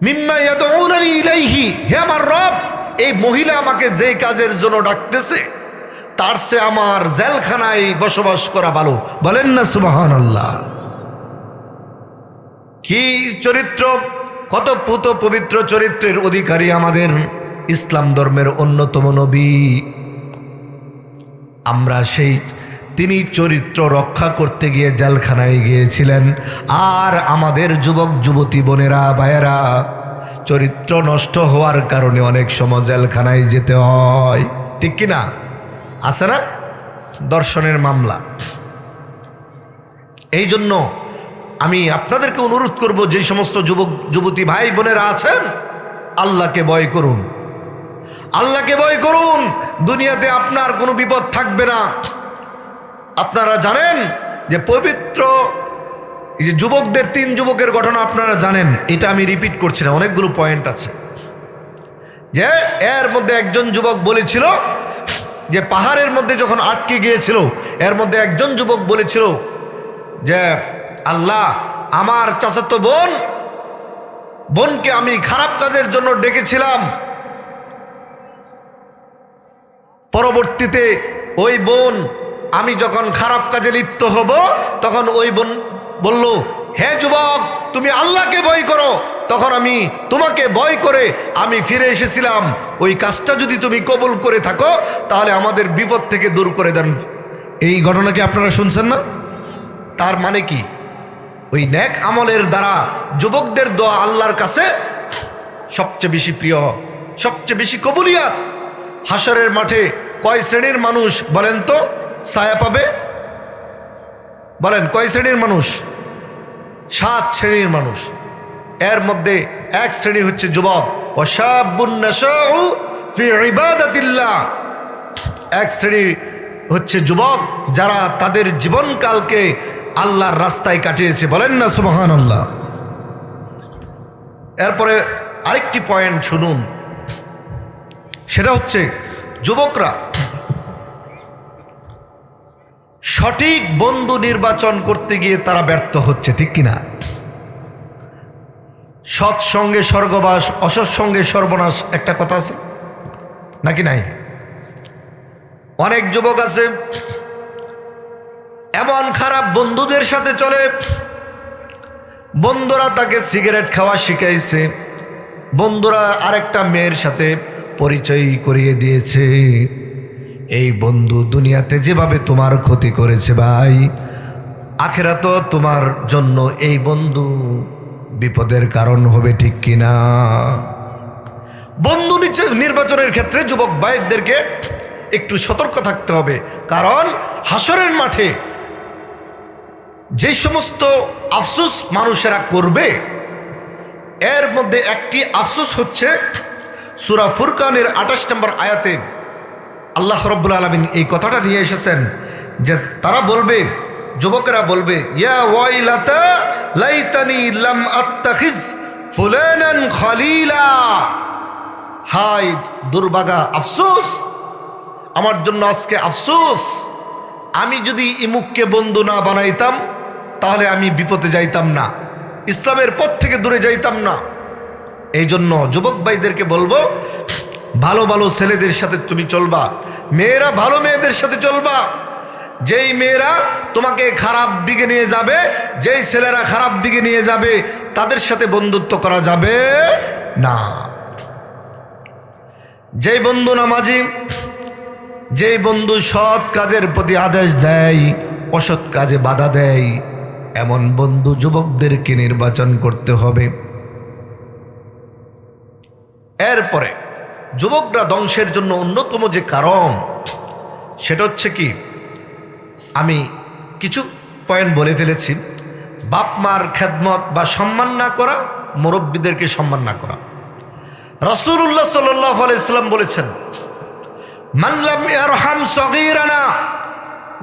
মিম্মা ইয়াদউনানি ইলাইহি। হে আমার রব, এই মহিলা আমাকে যে কাজের জন্য ডাকতেছে তার চেয়ে আমার জেলখানায় বসবাস করা ভালো। বলেন না সুবহানাল্লাহ। কি চরিত্র, কত পুত পবিত্র চরিত্রের অধিকারী আমাদের ইসলাম ধর্মের অন্যতম নবী। আমরা সেই তিনি চরিত্র রক্ষা করতে গিয়ে জেলখানায় গিয়েছিলেন। আর আমাদের যুবক যুবতী বোনেরা ভাইয়েরা চরিত্র নষ্ট হওয়ার কারণে অনেক সময় জেলখানায় যেতে হয়। ঠিক কিনা? আছে না? দর্শনের মামলা। এই জন্য আমি আপনাদেরকে অনুরোধ করব, যেই সমস্ত যুবক যুবতী ভাই বোনেরা আছেন, আল্লাহকে ভয় করুন, আল্লাহকে ভয় করুন। দুনিয়াতে আপনার কোনো বিপদ থাকবে না। আপনারা জানেন যে পবিত্র এই যে যুবকদের 3 যুবকের ঘটনা আপনারা জানেন, এটা আমি রিপিট করছি না, অনেকগুলো পয়েন্ট আছে। যে এর মধ্যে একজন যুবক বলেছিল যে পাহাড়ের মধ্যে যখন আটকে গিয়েছিল, এর মধ্যে একজন যুবক বলেছিল যে আল্লাহ, আমার চাচাতো বোনকে আমি খারাপ কাজের জন্য ডেকেছিলাম, পরবর্তীতে ওই বোন, আমি যখন খারাপ কাজে লিপ্ত হব তখন ওই বোন বলল, হে যুবক, তুমি আল্লাহকে ভয় করো। তখন আমি তোমাকে ভয় করে আমি ফিরে এসেছিলাম। ওই কাজটা যদি তুমি কবুল করে থাকো তাহলে আমাদের বিপদ থেকে দূর করে দেন। এই ঘটনা কি আপনারা শুনছেন না? তার মানে কি, ওই নেক আমলের দ্বারা যুবকদের দোয়া আল্লাহর কাছে সবচেয়ে বেশি প্রিয়, সবচেয়ে বেশি কবুলিয়াত। হাসরের মাঠে কয় শ্রেণীর মানুষ বলেন তো ছায়া পাবে? বলেন কয় শ্রেণীর মানুষ? 7 শ্রেণীর মানুষ। এর মধ্যে 1 শ্রেণী হচ্ছে যুবক। ওয়াশাবুন নাশাউ ফি ইবাদাতিল্লাহ। 1 শ্রেণী হচ্ছে যুবক যারা তাদের জীবনকালকে আল্লাহর রাস্তায় কাটিয়েছে। বলেন না সুবহানাল্লাহ। এরপরে আরেকটি পয়েন্ট শুনুন, সেটা হচ্ছে যুবকরা সঠিক বন্ধু নির্বাচন করতে গিয়ে তারা ব্যর্থ হচ্ছে, ঠিক কিনা? সৎসঙ্গে স্বর্গবাস, অসৎসঙ্গে সর্বনাশ, একটা কথা আছে নাকি নাই? অনেক যুবক আছে এমন খারাপ বন্ধুদের সাথে চলে, বন্ধুরা তাকে সিগারেট খাওয়া শিখাইছে, বন্ধুরা আরেকটা মেয়ের সাথে পরিচয় করিয়ে দিয়েছে। এই বন্ধু দুনিয়াতে যেভাবে তোমার ক্ষতি করেছে ভাই, আখিরাতেও তোমার জন্য এই বন্ধু বিপদের কারণ হবে, ঠিক কিনা? বন্ধু নির্বাচনের ক্ষেত্রে যুবক ভাইদেরকে একটু সতর্ক থাকতে হবে, কারণ হাসরের মাঠে যে সমস্ত আফসোস মানুষেরা করবে, এর মধ্যে একটি আফসোস হচ্ছে সূরা ফুরকানের 28 নম্বর আয়াতে আল্লাহ রাব্বুল আলামিন এই কথাটা নিয়ে এসেছেন যে তারা বলবে, যুবকেরা বলবে, ইয়া ওয়াইলাতা লাইতানি লাম আত্তাখিজ ফুলানান খলিলা। হায় দুর্ভাগা, আফসোস, আমার জন্য আজকে আফসোস, আমি যদি ইমুককে বন্ধু না বানাইতাম তাহলে আমি বিপদে যাইতাম না, ইসলামের পথ থেকে দূরে যাইতাম না। এই জন্য যুবক ভাইদেরকে বলবো, ভালো ভালো ছেলেদের সাথে তুমি চলবা, মেয়েরা ভালো মেয়েদের সাথে চলবা। যেই মেয়েরা তোমাকে খারাপ দিকে নিয়ে যাবে, যেই ছেলেরা খারাপ দিকে নিয়ে যাবে, তাদের সাথে বন্ধুত্ব করা যাবে না। যেই বন্ধু নামাজি, যেই বন্ধু সৎ কাজের প্রতি আদেশ দেয়, অসৎ কাজে বাধা দেয়, এমন বন্ধু যুবকদেরকে নির্বাচন করতে হবে। এরপরে যুবকরা ধ্বংসের জন্য অন্যতম যে কারণ, সেটা হচ্ছে কি, আমি কিছু পয়েন্ট বলে ফেলেছি। বাপ মার খেদমত বা সম্মান না করা, মুরব্বীদেরকে সম্মান না করা। রাসূলুল্লাহ সাল্লাল্লাহু আলাইহি সাল্লাম বলেছেন, মান লাম ইয়ারহাম সগীরানা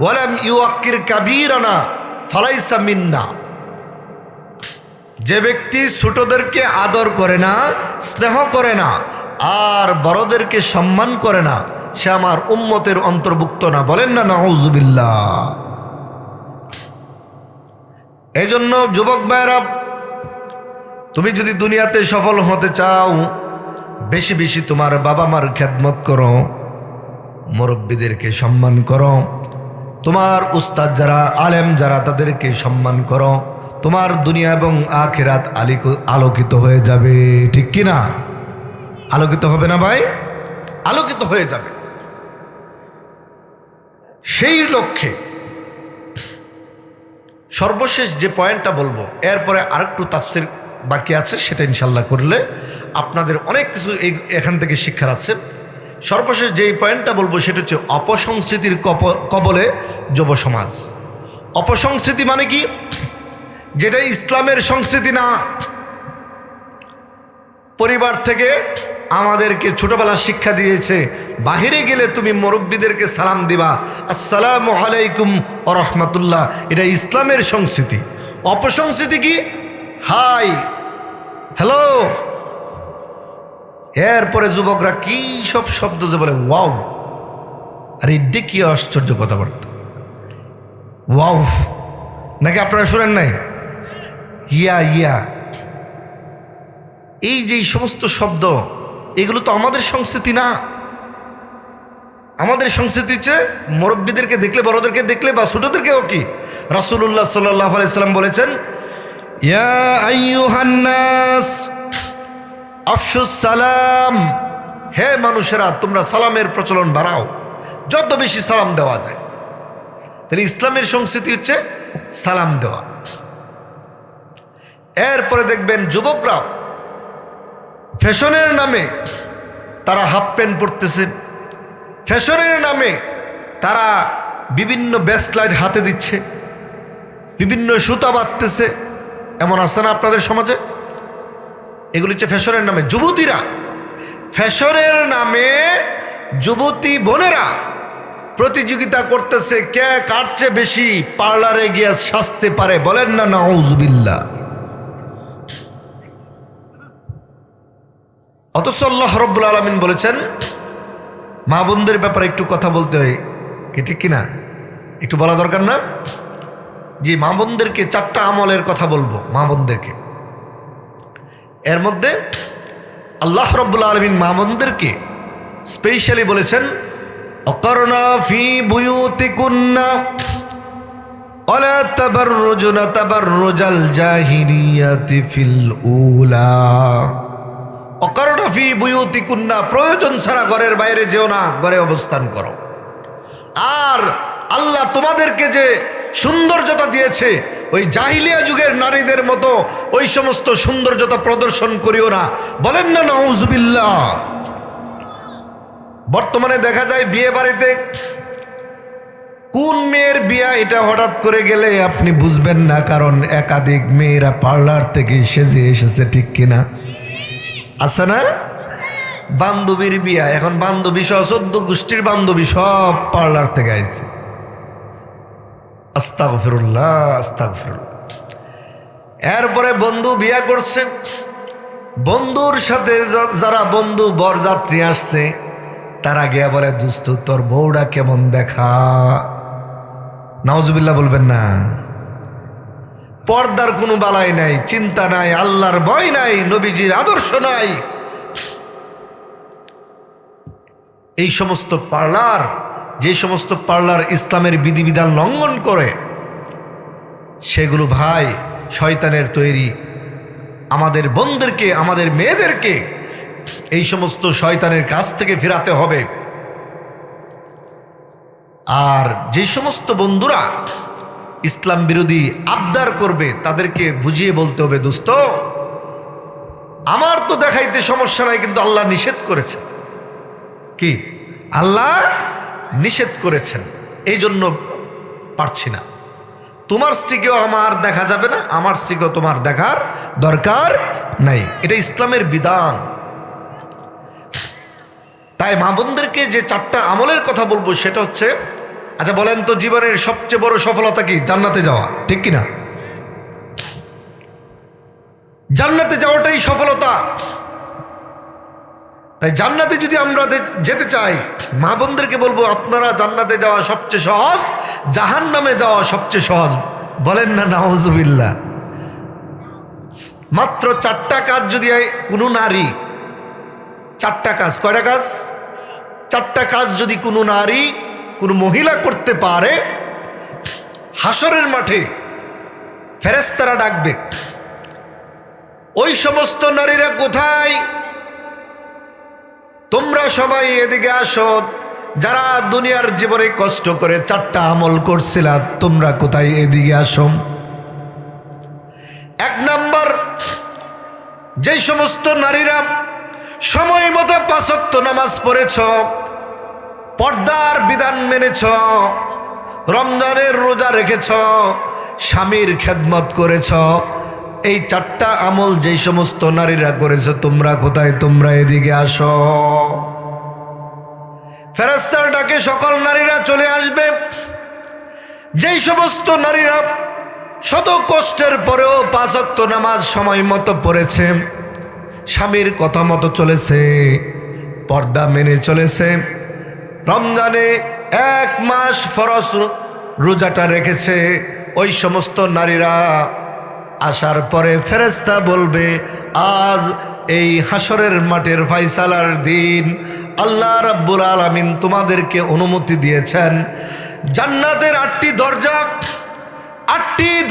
ওয়া লাম ইউওয়াক্কির কাবীরানা ফালাইসা মিন্না। যে ব্যক্তি ছোটদেরকে আদর করে না, স্নেহ করে না, আর বড়দেরকে সম্মান করে না, সে আমার উম্মতের অন্তর্ভুক্ত না। বলেন না নাউযুবিল্লাহ। এই জন্য যুবক ভাইরা, তুমি যদি দুনিয়াতে সফল হতে চাও, বেশি বেশি তোমার বাবা মার খেদমত করো, মুরব্বীদেরকে সম্মান করো, তোমার উস্তাদ যারা, আলেম যারা, তাদেরকে সম্মান করো। তোমার দুনিয়া এবং আখিরাত আলোকিত হয়ে যাবে, ঠিক কিনা? আলোকিত হবে না ভাই? আলোকিত হয়ে যাবে। সেই লক্ষ্যে সর্বশেষ যে পয়েন্টটা বলবো, এরপরে আরেকটু তাফসীর বাকি আছে, সেটা ইনশাল্লাহ করলে আপনাদের অনেক কিছু এখান থেকে শিক্ষার আছে। সর্বশেষ যেই পয়েন্টটা বলবো সেটা হচ্ছে অপসংস্কৃতির কবলে যুব সমাজ। অপসংস্কৃতি মানে কি? যেটা ইসলামের সংস্কৃতি না। পরিবার থেকে আমাদেরকে ছোটবেলা শিক্ষা দিয়েছে, বাহিরে গেলে তুমি মুরব্বীদেরকে সালাম দিবা, আসসালামু আলাইকুম ওয়া রাহমাতুল্লাহ। এটা ইসলামের সংস্কৃতি। অপসংস্কৃতি কি? Hi, hello. এরপরে যুবকরা কি সব শব্দ যে বলে, ওয়াও। আর এটা কি আশ্চর্য কথাবার্তা, ওয়াও। নাকি আপনারা শোনেন নাই? ইয়া ইয়া, এই যে সমস্ত শব্দ, এগুলো তো আমাদের সংস্কৃতি না। আমাদের সংস্কৃতি হচ্ছে মুরব্বীদেরকে দেখলে, বড়দেরকে দেখলে বা ছোটদেরকেও কি, রাসূলুল্লাহ সাল্লাল্লাহু আলাইহি সাল্লাম বলেছেন, ইয়া আইয়ুহান নাস আফশুস সালাম, হে মানুষেরা তোমরা সালামের প্রচলন বাড়াও, যত বেশি সালাম দেওয়া যায়। তাহলে ইসলামের সংস্কৃতি হচ্ছে সালাম দেওয়া। এরপরে দেখবেন যুবকরা ফ্যাশনের নামে তারা হাফ প্যান্ট পরতেছে, ফ্যাশনের নামে তারা বিভিন্ন ব্যাসলাইট হাতে দিচ্ছে, বিভিন্ন সুতা বাঁধতেছে। এমন আছে না আপনাদের সমাজে? এগুলি হচ্ছে ফ্যাশনের নামে। যুবতীরা ফ্যাশনের নামে, যুবতী বোনেরা প্রতিযোগিতা করতেছে কে কার চেয়ে বেশি পার্লারে গিয়ে সাজতে পারে। বলেন না নাউজুবিল্লাহ। অথচ আল্লাহ রাব্বুল আলামিন বলেছেন, মা বোনদের ব্যাপারে একটু কথা বলতে হয়, কি ঠিক কিনা? একটু বলা দরকার না? জি, মা বোনদেরকে 4টা আমলের কথা বলবো। মা বোনদেরকে, এর মধ্যে আল্লাহ রাব্বুল আলামিন মা বোনদেরকে স্পেশালি বলেছেন, অকরনা ফি বুয়ুতিকুন্না ওয়ালা তাবাররুজনা তাবাররুজাল জাহিলিয়াতি ফিল উলা। অকরনা ফি বুয়ুতিকুন্না, প্রয়োজন ছাড়া ঘরের বাইরে যেও না, ঘরে অবস্থান করো। আর আল্লাহ তোমাদেরকে যে সৌন্দর্যতা দিয়েছে, ওই জাহিলিয়া যুগের নারীদের মতো ওই সমস্ত সৌন্দর্যতা প্রদর্শন করিও না। বলেন না নাউজুবিল্লাহ। বর্তমানে দেখা যায় বিয়ে বাড়িতে কোন মেয়ের বিয়া এটা হঠাৎ করে গেলে আপনি বুঝবেন না, কারণ একাধিক মেয়েরা পার্লার থেকে সেজে এসেছে, ঠিক কিনা? আছে না? বান্ধবীর বিয়া, এখন বান্ধবী সহ 14 গোষ্ঠীর বান্ধবী সব পার্লার থেকে আইছে। আস্তাগফিরুল্লাহ, আস্তাগফিরুল্লাহ। এরপরে বন্ধু বিয়া করছে, বন্ধুর সাথে যারা বন্ধু বরযাত্রী আসছে তারা গিয়া বলে, দোস্ত তোর বউটা কেমন দেখা। নাউজুবিল্লাহ বলবেন না। পর্দার কোনো বালাই নাই, চিন্তা নাই, আল্লাহর ভয় নাই, নবীজির আদর্শ নাই। এই সমস্ত পার্লার, যে সমস্ত পার্লার ইসলামের বিধিবিধান লঙ্ঘন করে, সেগুলো ভাই শয়তানের তৈরি। আমাদের বোনদেরকে, আমাদের মেয়েদেরকে এই সমস্ত শয়তানের কাছ থেকে ফেরাতে হবে। আর যে সমস্ত বন্ধুরা ইসলাম বিরোধী আবদার করবে তাদেরকে বুঝিয়ে বলতে হবে, দোস্ত আমার তো দেখাইতে সমস্যা নাই, কিন্তু আল্লাহ নিষেধ করেছেন। কি? আল্লাহ নিষেধ করেছেন, এই জন্য পারছি না। তোমার স্ত্রীকেও আমার দেখা যাবে না, আমার স্ত্রীকেও তোমার দেখার দরকার নাই। এটা ইসলামের বিধান। তাই মা বোনদেরকে যে 4টা আমলের কথা বলবো সেটা হচ্ছে, আচ্ছা বলেন তো জীবনের সবচেয়ে বড় সফলতা কি? জান্নাতে যাওয়া, ঠিক কিনা? জান্নাতে যাওয়াটাই সফলতা। তাই জান্নাতে যদি আমরা যেতে চাই, মা বোনদেরকে বলবো আপনারা জান্নাতে যাওয়া সবচেয়ে সহজ, জাহান্নামে যাওয়া সবচেয়ে সহজ। বলেন না নাউজুবিল্লাহ। মাত্র 4টা কাজ যদি কোনো নারী, 4টা কাজ, কয়টা কাজ? 4টা কাজ যদি কোনো নারী, কোনো মহিলা করতে পারে, হাসরের মাঠে ফেরেশতারা ডাকবে, ওই সমস্ত নারীরা কোথায়? তোমরা সবাই এদিকে আসো, যারা দুনিয়ার জীবনে কষ্ট করে 4টা আমল করছিলা, তোমরা কোথায়? এদিকে আসো। 1 নাম্বার, যেই সমস্ত নারীরা সময় মতো 5 ওয়াক্ত নামাজ পড়েছ, পর্দার বিধান মেনেছ, রমজানের রোজা রেখেছ, স্বামীর খেদমত করেছ, এই 4টা আমল যেই সমস্ত নারীরা করেছে, তোমরা কোথায়? তোমরা এদিকে আসো। ফেরেশতার ডাকে সকল নারীরা চলে আসবে। যেই সমস্ত নারীরা শত কষ্টের পরেও 5 ওয়াক্ত নামাজ সময় মতো পড়েছে, স্বামীর কথা মতো চলেছে, পর্দা মেনে চলেছে, রমজানে 1 মাস ফরজ রোজাটা রেখেছে, ওই সমস্ত নারীরা আসার পরে ফেরেশতা বলবে, আজ এই হাসরের মাঠের ফয়সালার দিন আল্লাহ রাব্বুল আলামিন তোমাদেরকে অনুমতি দিয়েছেন, জান্নাতের 8টি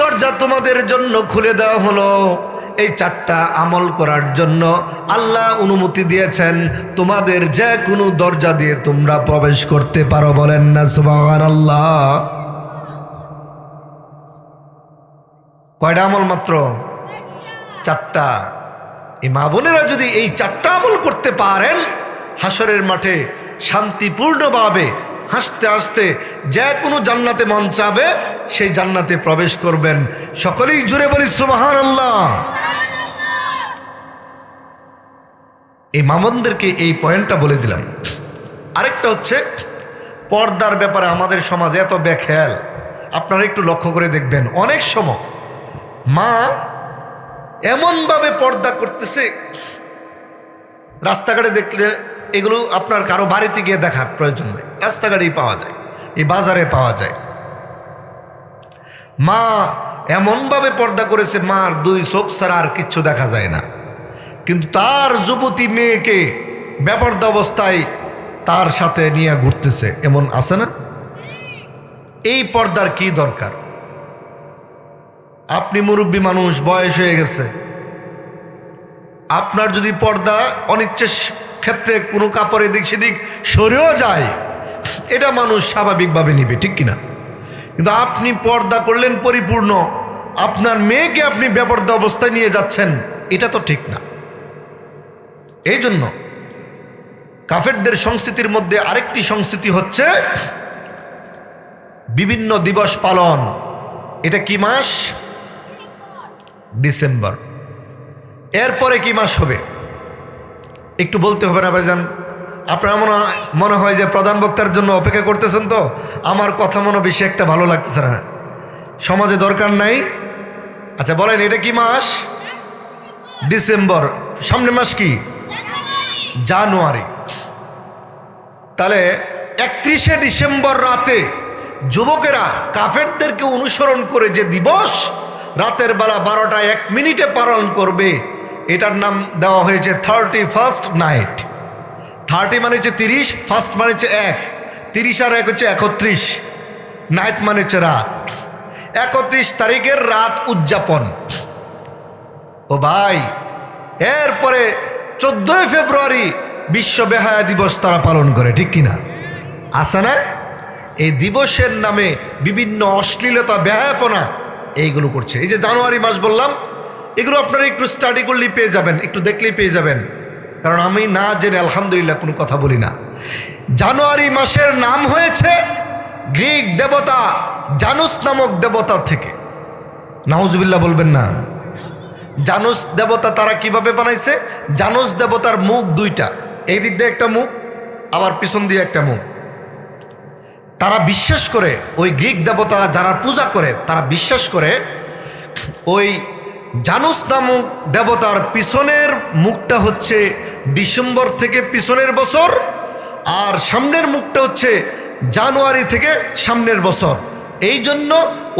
দরজা তোমাদের জন্য খুলে দেওয়া হলো। এই 4টা আমল করার জন্য আল্লাহ অনুমতি দিয়েছেন, তোমাদের যে কোনো দরজা দিয়ে তোমরা প্রবেশ করতে পারো। বলেন না সুবহানাল্লাহ। কয়টা আমল মাত্র? 4টা। এই মা বোনেরা যদি এই 4টা আমল করতে পারেন, হাসরের মাঠে শান্তিপূর্ণভাবে হাসতে হাসতে যে কোনো জান্নাতে মন চাবে সেই জান্নাতে প্রবেশ করবেন। সকলেই জুড়ে বলি সুবহানাল্লাহ। এই মামনদেরকে এই পয়েন্টটা বলে দিলাম। আরেকটা হচ্ছে পর্দার ব্যাপারে আমাদের সমাজে এত বেখেয়াল। আপনারা একটু লক্ষ্য করে দেখবেন, অনেক সময় মা এমনভাবে পর্দা করতেছে, রাস্তাঘাটে দেখলে এগুলো আপনার কারো বাড়িতে গিয়ে দেখার প্রয়োজন নেই, রাস্তাঘাটেই পাওয়া যায়, এই বাজারে পাওয়া যায়। মা এমনভাবে পর্দা করেছে, মার 2 চোখ ছাড়া আর কিচ্ছু দেখা যায় না, কিন্তু তার যুবতী মেয়েকে বেপর্দা অবস্থায় তার সাথে নিয়ে ঘুরতেছে, এমন আছে না? এই পর্দার কি দরকার? আপনি মুরব্বী মানুষ, বয়স হয়ে গেছে, আপনার যদি পর্দা অনিচ্ছের ক্ষেত্রে কোনো কাপড় এদিক সেদিক সরেও যায়, এটা মানুষ স্বাভাবিকভাবে নিবে, ঠিক কিনা? কিন্তু আপনি পর্দা করলেন পরিপূর্ণ, আপনার মেয়েকে আপনি বেপর্দা অবস্থায় নিয়ে যাচ্ছেন, এটা তো ঠিক না। এই জন্য কাফেরদের সংস্কৃতির মধ্যে আরেকটি সংস্কৃতি হচ্ছে বিভিন্ন দিবস পালন। এটা কি মাস? ডিসেম্বর। এরপরে কি মাস হবে একটু বলতে হবে না ভাইজান? আপনারা মনে হয় যে প্রধান বক্তার জন্য অপেক্ষা করতেছেন, তো আমার কথা মনে বেশি একটা ভালো লাগতেছে না, সমাজে দরকার নাই। আচ্ছা বলেন, এটা কি মাস? ডিসেম্বর। সামনে মাস কি? জানুয়ারি। তাহলে 31শে ডিসেম্বর রাতে যুবকেরা কাফেরদেরকে অনুসরণ করে যে দিবস রাতের বেলা 12টা 1 মিনিটে পালন করবে, এটার নাম দেওয়া হয়েছে 31st নাইট। 30 মানে হচ্ছে 30, ফার্স্ট মানে হচ্ছে 1, 30 আর 1 হচ্ছে 31, নাইট মানে হচ্ছে রাত। 31 তারিখের রাত উদযাপন। ও ভাই, এরপরে 14 ফেব্রুয়ারি বিশ্ব বেহায়া দিবস তারা পালন করে, ঠিক কিনা? আছে না? এই দিবসের নামে বিভিন্ন অশ্লীলতা, বেহায়াপনা এইগুলো করছে। এই যে জানুয়ারি মাস বললাম, এগুলো আপনারা একটু স্টাডি করলেই পেয়ে যাবেন, একটু দেখলেই পেয়ে যাবেন, কারণ আমি না জেনে আলহামদুলিল্লাহ কোনো কথা বলি না। জানুয়ারি মাসের নাম হয়েছে গ্রিক দেবতা জানুস নামক দেবতা থেকে। নাউজুবিল্লাহ বলবেন না। জানুস দেবতা তারা কিভাবে বানাইছে? জানুস দেবতার মুখ 2টা, এই দিক দিয়ে একটা মুখ, আবার পিছন দিয়ে একটা মুখ। তারা বিশ্বাস করে, ওই গ্রিক দেবতা যারা পূজা করে তারা বিশ্বাস করে ওই জানুস নামক দেবতার পিছনের মুখটা হচ্ছে ডিসেম্বর থেকে পিছনের বছর, আর সামনের মুখটা হচ্ছে জানুয়ারি থেকে সামনের বছর। এই জন্য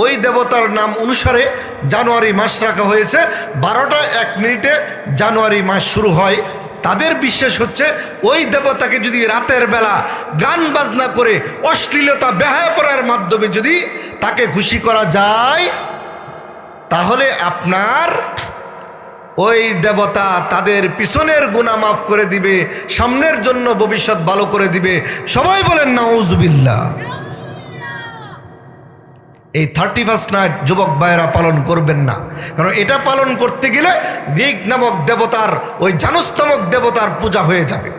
ওই দেবতার নাম অনুসারে জানুয়ারি মাস রাখা হয়েছে। 12টা 1 মিনিটে জানুয়ারি মাস শুরু হয়। তাদের বিশ্বাস হচ্ছে ওই দেবতাকে যদি রাতের বেলা গান বাজনা করে অশ্লীলতা বেহায়াপনার মাধ্যমে যদি তাকে খুশি করা যায়, তাহলে আপনার ওই দেবতা তাদের পিছনের গুনাহ মাফ করে দিবে, সামনের জন্য ভবিষ্যৎ ভালো করে দিবে। সবাই বলেন নাউজুবিল্লাহ। এই 31st নাইট যুবক ভাইয়েরা পালন করবেন না, কারণ এটা পালন করতে গেলে গ্রীক নামক দেবতার, ওই জানুস নামক দেবতার পূজা হয়ে যাবে।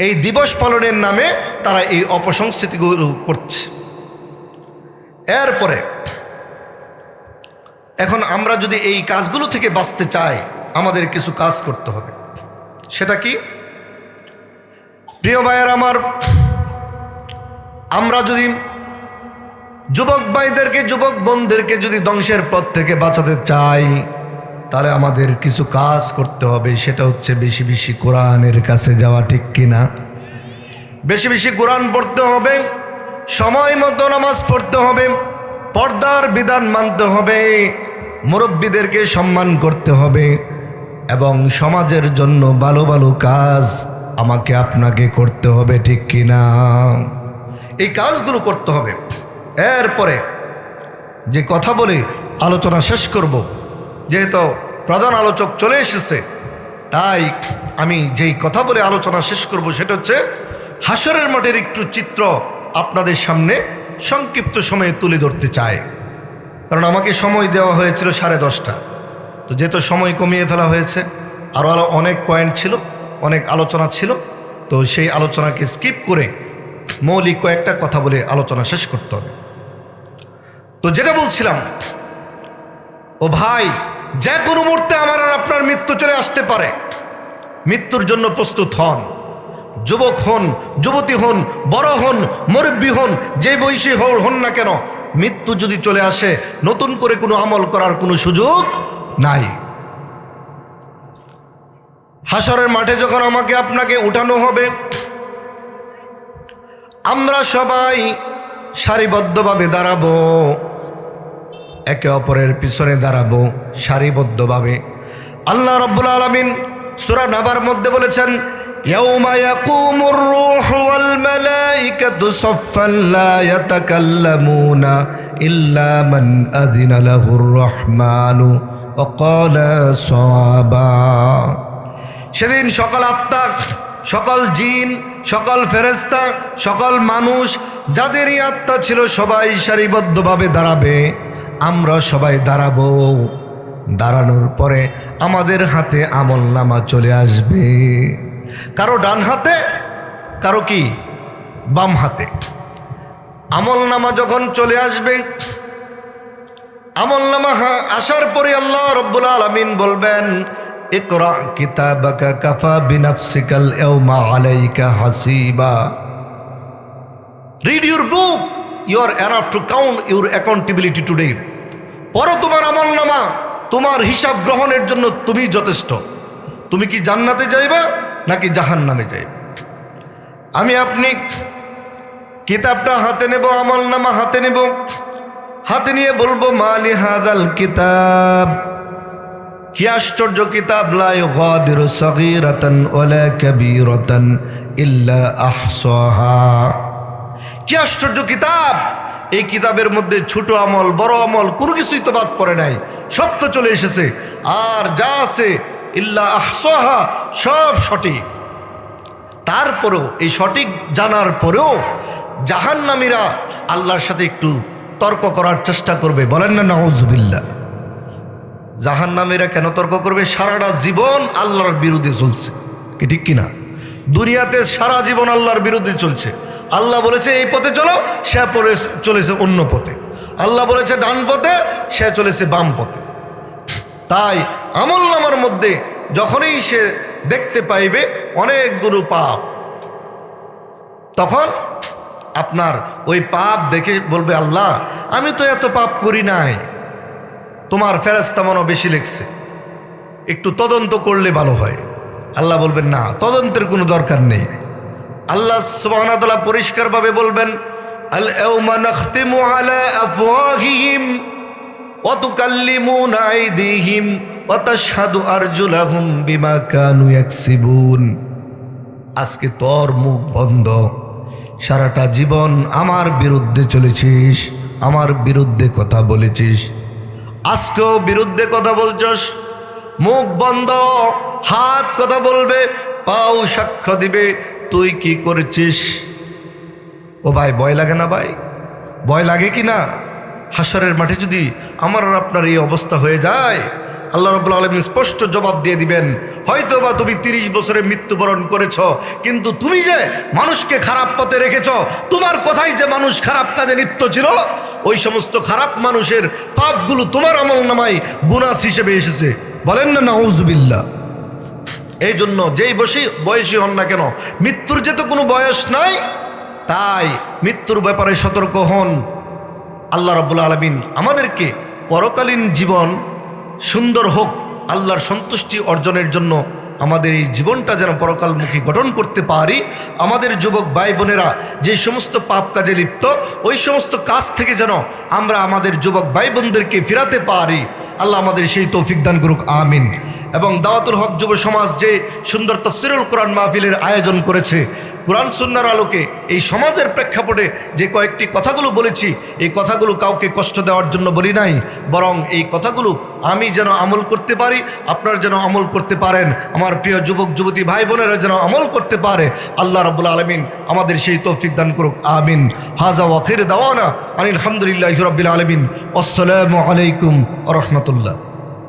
এই দিবস পালনের নামে তারা এই অপসংস্কৃতিগুলো করছে। এরপরে এখন আমরা যদি এই কাজগুলো থেকে বাঁচতে চাই, আমাদের কিছু কাজ করতে হবে। সেটা কি? প্রিয় ভাইয়েরা আমার, আমরা যদি যুবক ভাইদেরকে, যুবক বোনদেরকে যদি ধ্বংসের পথ থেকে বাঁচাতে চাই, তাহলে আমাদের কিছু কাজ করতে হবে। সেটা হচ্ছে বেশি বেশি কোরআনের কাছে যাওয়া, ঠিক কিনা? বেশি বেশি কোরআন পড়তে হবে, সময় মতো নামাজ পড়তে হবে, পর্দার বিধান মানতে হবে, মুরব্বীদেরকে সম্মান করতে হবে, এবং সমাজের জন্য ভালো ভালো কাজ আমাকে আপনাকে করতে হবে, ঠিক কিনা? এই কাজগুলো করতে হবে। এরপরে যে কথা বলে আলোচনা শেষ করব, যেহেতু প্রধান আলোচক চলে এসেছে, তাই আমি যেই কথা বলে আলোচনা শেষ করব সেটা হচ্ছে হাশরের মাঠের একটু চিত্র আপনাদের সামনে সংক্ষিপ্ত সময়ে তুলে ধরতে চাই। কারণ আমাকে সময় দেওয়া হয়েছিল 10:30, তো যেহেতু সময় কমিয়ে ফেলা হয়েছে, আরও অনেক পয়েন্ট ছিল, অনেক আলোচনা ছিল, তো সেই আলোচনাকে স্কিপ করে মৌলিক কয়েকটা কথা বলে আলোচনা শেষ করতে হবে। তো যেটা বলছিলাম, ও ভাই, যে কোনো মুহূর্তে আমার আর আপনার মৃত্যু চলে আসতে পারে। মৃত্যুর জন্য প্রস্তুত হন। যুবক হন, যুবতী হন, বড় হন, মুরব্বী হন, যে বয়সী হন না কেন, মৃত্যু যদি চলে আসে, নতুন করে কোনো আমল করার কোনো সুযোগ নাই। হাশরের মাঠে যখন আমাকে আপনাকে উঠানো হবে, আমরা সবাই সারিবদ্ধভাবে দাঁড়াবো, একে অপরের পিছনে দাঁড়াবো সারিবদ্ধভাবে। আল্লাহ রাব্বুল আলামিন সূরা নাবার মধ্যে বলেছেন, ইয়াউমা ইয়াকুমুর রূহু ওয়াল মালাইকাতু সাফফান লা ইয়াতাকাল্লামুনা ইল্লা মান আযিনা লাহুর রাহমানু ওয়া ক্বালা সাওয়াবা। সেদিন সকল আত্মা, সকল জিন, সকল ফেরেশতা, সকল মানুষ, যাদেরই আত্মা ছিল, সবাই সারিবদ্ধভাবে দাঁড়াবে। আমরা সবাই দাঁড়াবো। দাঁড়ানোর পরে আমাদের হাতে আমলনামা চলে আসবে, কারো ডান হাতে, কারো কি বাম হাতে। আমলনামা যখন চলে আসবে, আমলনামা আসার পরে আল্লাহ রাব্বুল আলামিন বলবেন, ইকরা কিতাবাকা কাফা বিনাফসিকাল ইয়াওমা আলাইকা হাসিবা। Read your book, you are enough to count your accountability today. পড়ো তোমার আমলনামা, তোমার হিসাব গ্রহণের জন্য তুমি যথেষ্ট। তুমি কি জান্নাতে যাইবা নাকি জাহান্নামে যাইবা? আমি আপনি কিতাবটা হাতে নেব, আমলনামা হাতে নেব, হাতে নিয়ে বলবো, মালি হাযাল কিতাব, কি আশ্চর্য কিতাব, লা ইউগাদিরু সগীরাতান ওয়ালা কাবীরাতান ইল্লা আহসাহা। কি আশ্চর্য কিতাব! এই কিতাবের মধ্যে ছোট আমল, বড় আমল কোনো কিছুই তো বাদ পড়ে নাই, সব তো চলে এসেছে। আর যা আছে ইল্লা আহসাহা, সব সঠিক। তারপরেও, এই সঠিক জানার পরেও জাহান্নামীরা আল্লাহর সাথে একটু তর্ক করার চেষ্টা করবে। বলেন না নাউজুবিল্লাহ। জাহান্নামীরা কেন তর্ক করবে? সারাটা জীবন আল্লাহর বিরুদ্ধে চলছে, কি ঠিক কিনা? দুনিয়াতে সারা জীবন আল্লাহর বিরুদ্ধে চলছে। আল্লাহ বলেছে এই পথে চলো, সে চলেছে অন্য পথে। আল্লাহ বলেছে ডান পথে, সে চলেছে বাম পথে। তাই আমলনামার মধ্যে যখনই সে দেখতে পাইবে অনেকগুলো পাপ, তখন আপনার ওই পাপ দেখে বলবে, আল্লাহ আমি তো এত পাপ করি নাই, তোমার ফেরেশতা মনে বেশি লেখছে, একটু তদন্ত করলে ভালো হয়। আল্লাহ বলবেন, না, তদন্তের কোনো দরকার নেই। আল্লাহ সুবহানাহু ওয়া তাআলা পরিষ্কারভাবে বলবেন, আল ইয়াউমা নাখতিমু আলা আফওয়াহিহিম ওয়া তুকাল্লিমুনা আইদিহিম ওয়া তাশহাদু আরজুলাহুম বিমা কানু ইয়াকসিবুন। আজকে তোর মুখ বন্ধ, সারাটা জীবন আমার বিরুদ্ধে চলেছিস, আমার বিরুদ্ধে কথা বলেছিস, আজকেও বিরুদ্ধে কথা বলছস। মুখ বন্ধ, হাত কথা বলবে, পাও সাক্ষ্য দিবে তুই কি করেছিস। ও ভাই, ভয় লাগে না ভাই? ভয় লাগে কি না? হাসরের মাঠে যদি আমার আর আপনার এই অবস্থা হয়ে যায়, আল্লাহ রাব্বুল আলামিন স্পষ্ট জবাব দিয়ে দিবেন, হয়তো বা তুমি 30 বছরে মৃত্যুবরণ করেছ, কিন্তু তুমি যে মানুষকে খারাপ পথে রেখেছ, তোমার কথাই যে মানুষ খারাপ কাজে লিপ্ত ছিল, ওই সমস্ত খারাপ মানুষের পাপগুলো তোমার আমলনামায় বোনাস হিসেবে এসেছে। বলেন না নাউজুবিল্লাহ। এই জন্য যেই বয়সী হন না কেন, মৃত্যুর যে তো কোনো বয়স নাই, তাই মৃত্যুর ব্যাপারে সতর্ক হন। আল্লাহ রাব্বুল আলামিন আমাদেরকে পরকালীন জীবন সুন্দর হোক, আল্লাহর সন্তুষ্টি অর্জনের জন্য আমাদের এই জীবনটা যেন পরকালমুখী গঠন করতে পারি। আমাদের যুবক ভাই বোনেরা যে সমস্ত পাপ কাজে লিপ্ত, ওই সমস্ত কাজ থেকে যেন আমরা আমাদের যুবক ভাই বোনদেরকে ফিরাতে পারি। আল্লাহ আমাদের সেই তৌফিক দান করুক, আমিন। এবং দাওয়াতুল হক যুব সমাজ যে সুন্দর তাফসীরুল কোরআন মাহফিলের আয়োজন করেছে, কোরআন সুন্নাহর আলোকে এই সমাজের প্রেক্ষাপটে যে কয়েকটি কথাগুলো বলেছি, এই কথাগুলো কাউকে কষ্ট দেওয়ার জন্য বলি নাই, বরং এই কথাগুলো আমি যেন আমল করতে পারি, আপনারা যেন আমল করতে পারেন, আমার প্রিয় যুবক যুবতী ভাই বোনেরা যেন আমল করতে পারে। আল্লাহ রাব্বুল আলামিন আমাদের সেই তৌফিক দান করুক, আমিন। হাজা ওয়া আখির দাওয়ানা আলহামদুলিল্লাহি রাব্বিল আলামিন। আসসালামু আলাইকুম ওয়া রাহমাতুল্লাহ।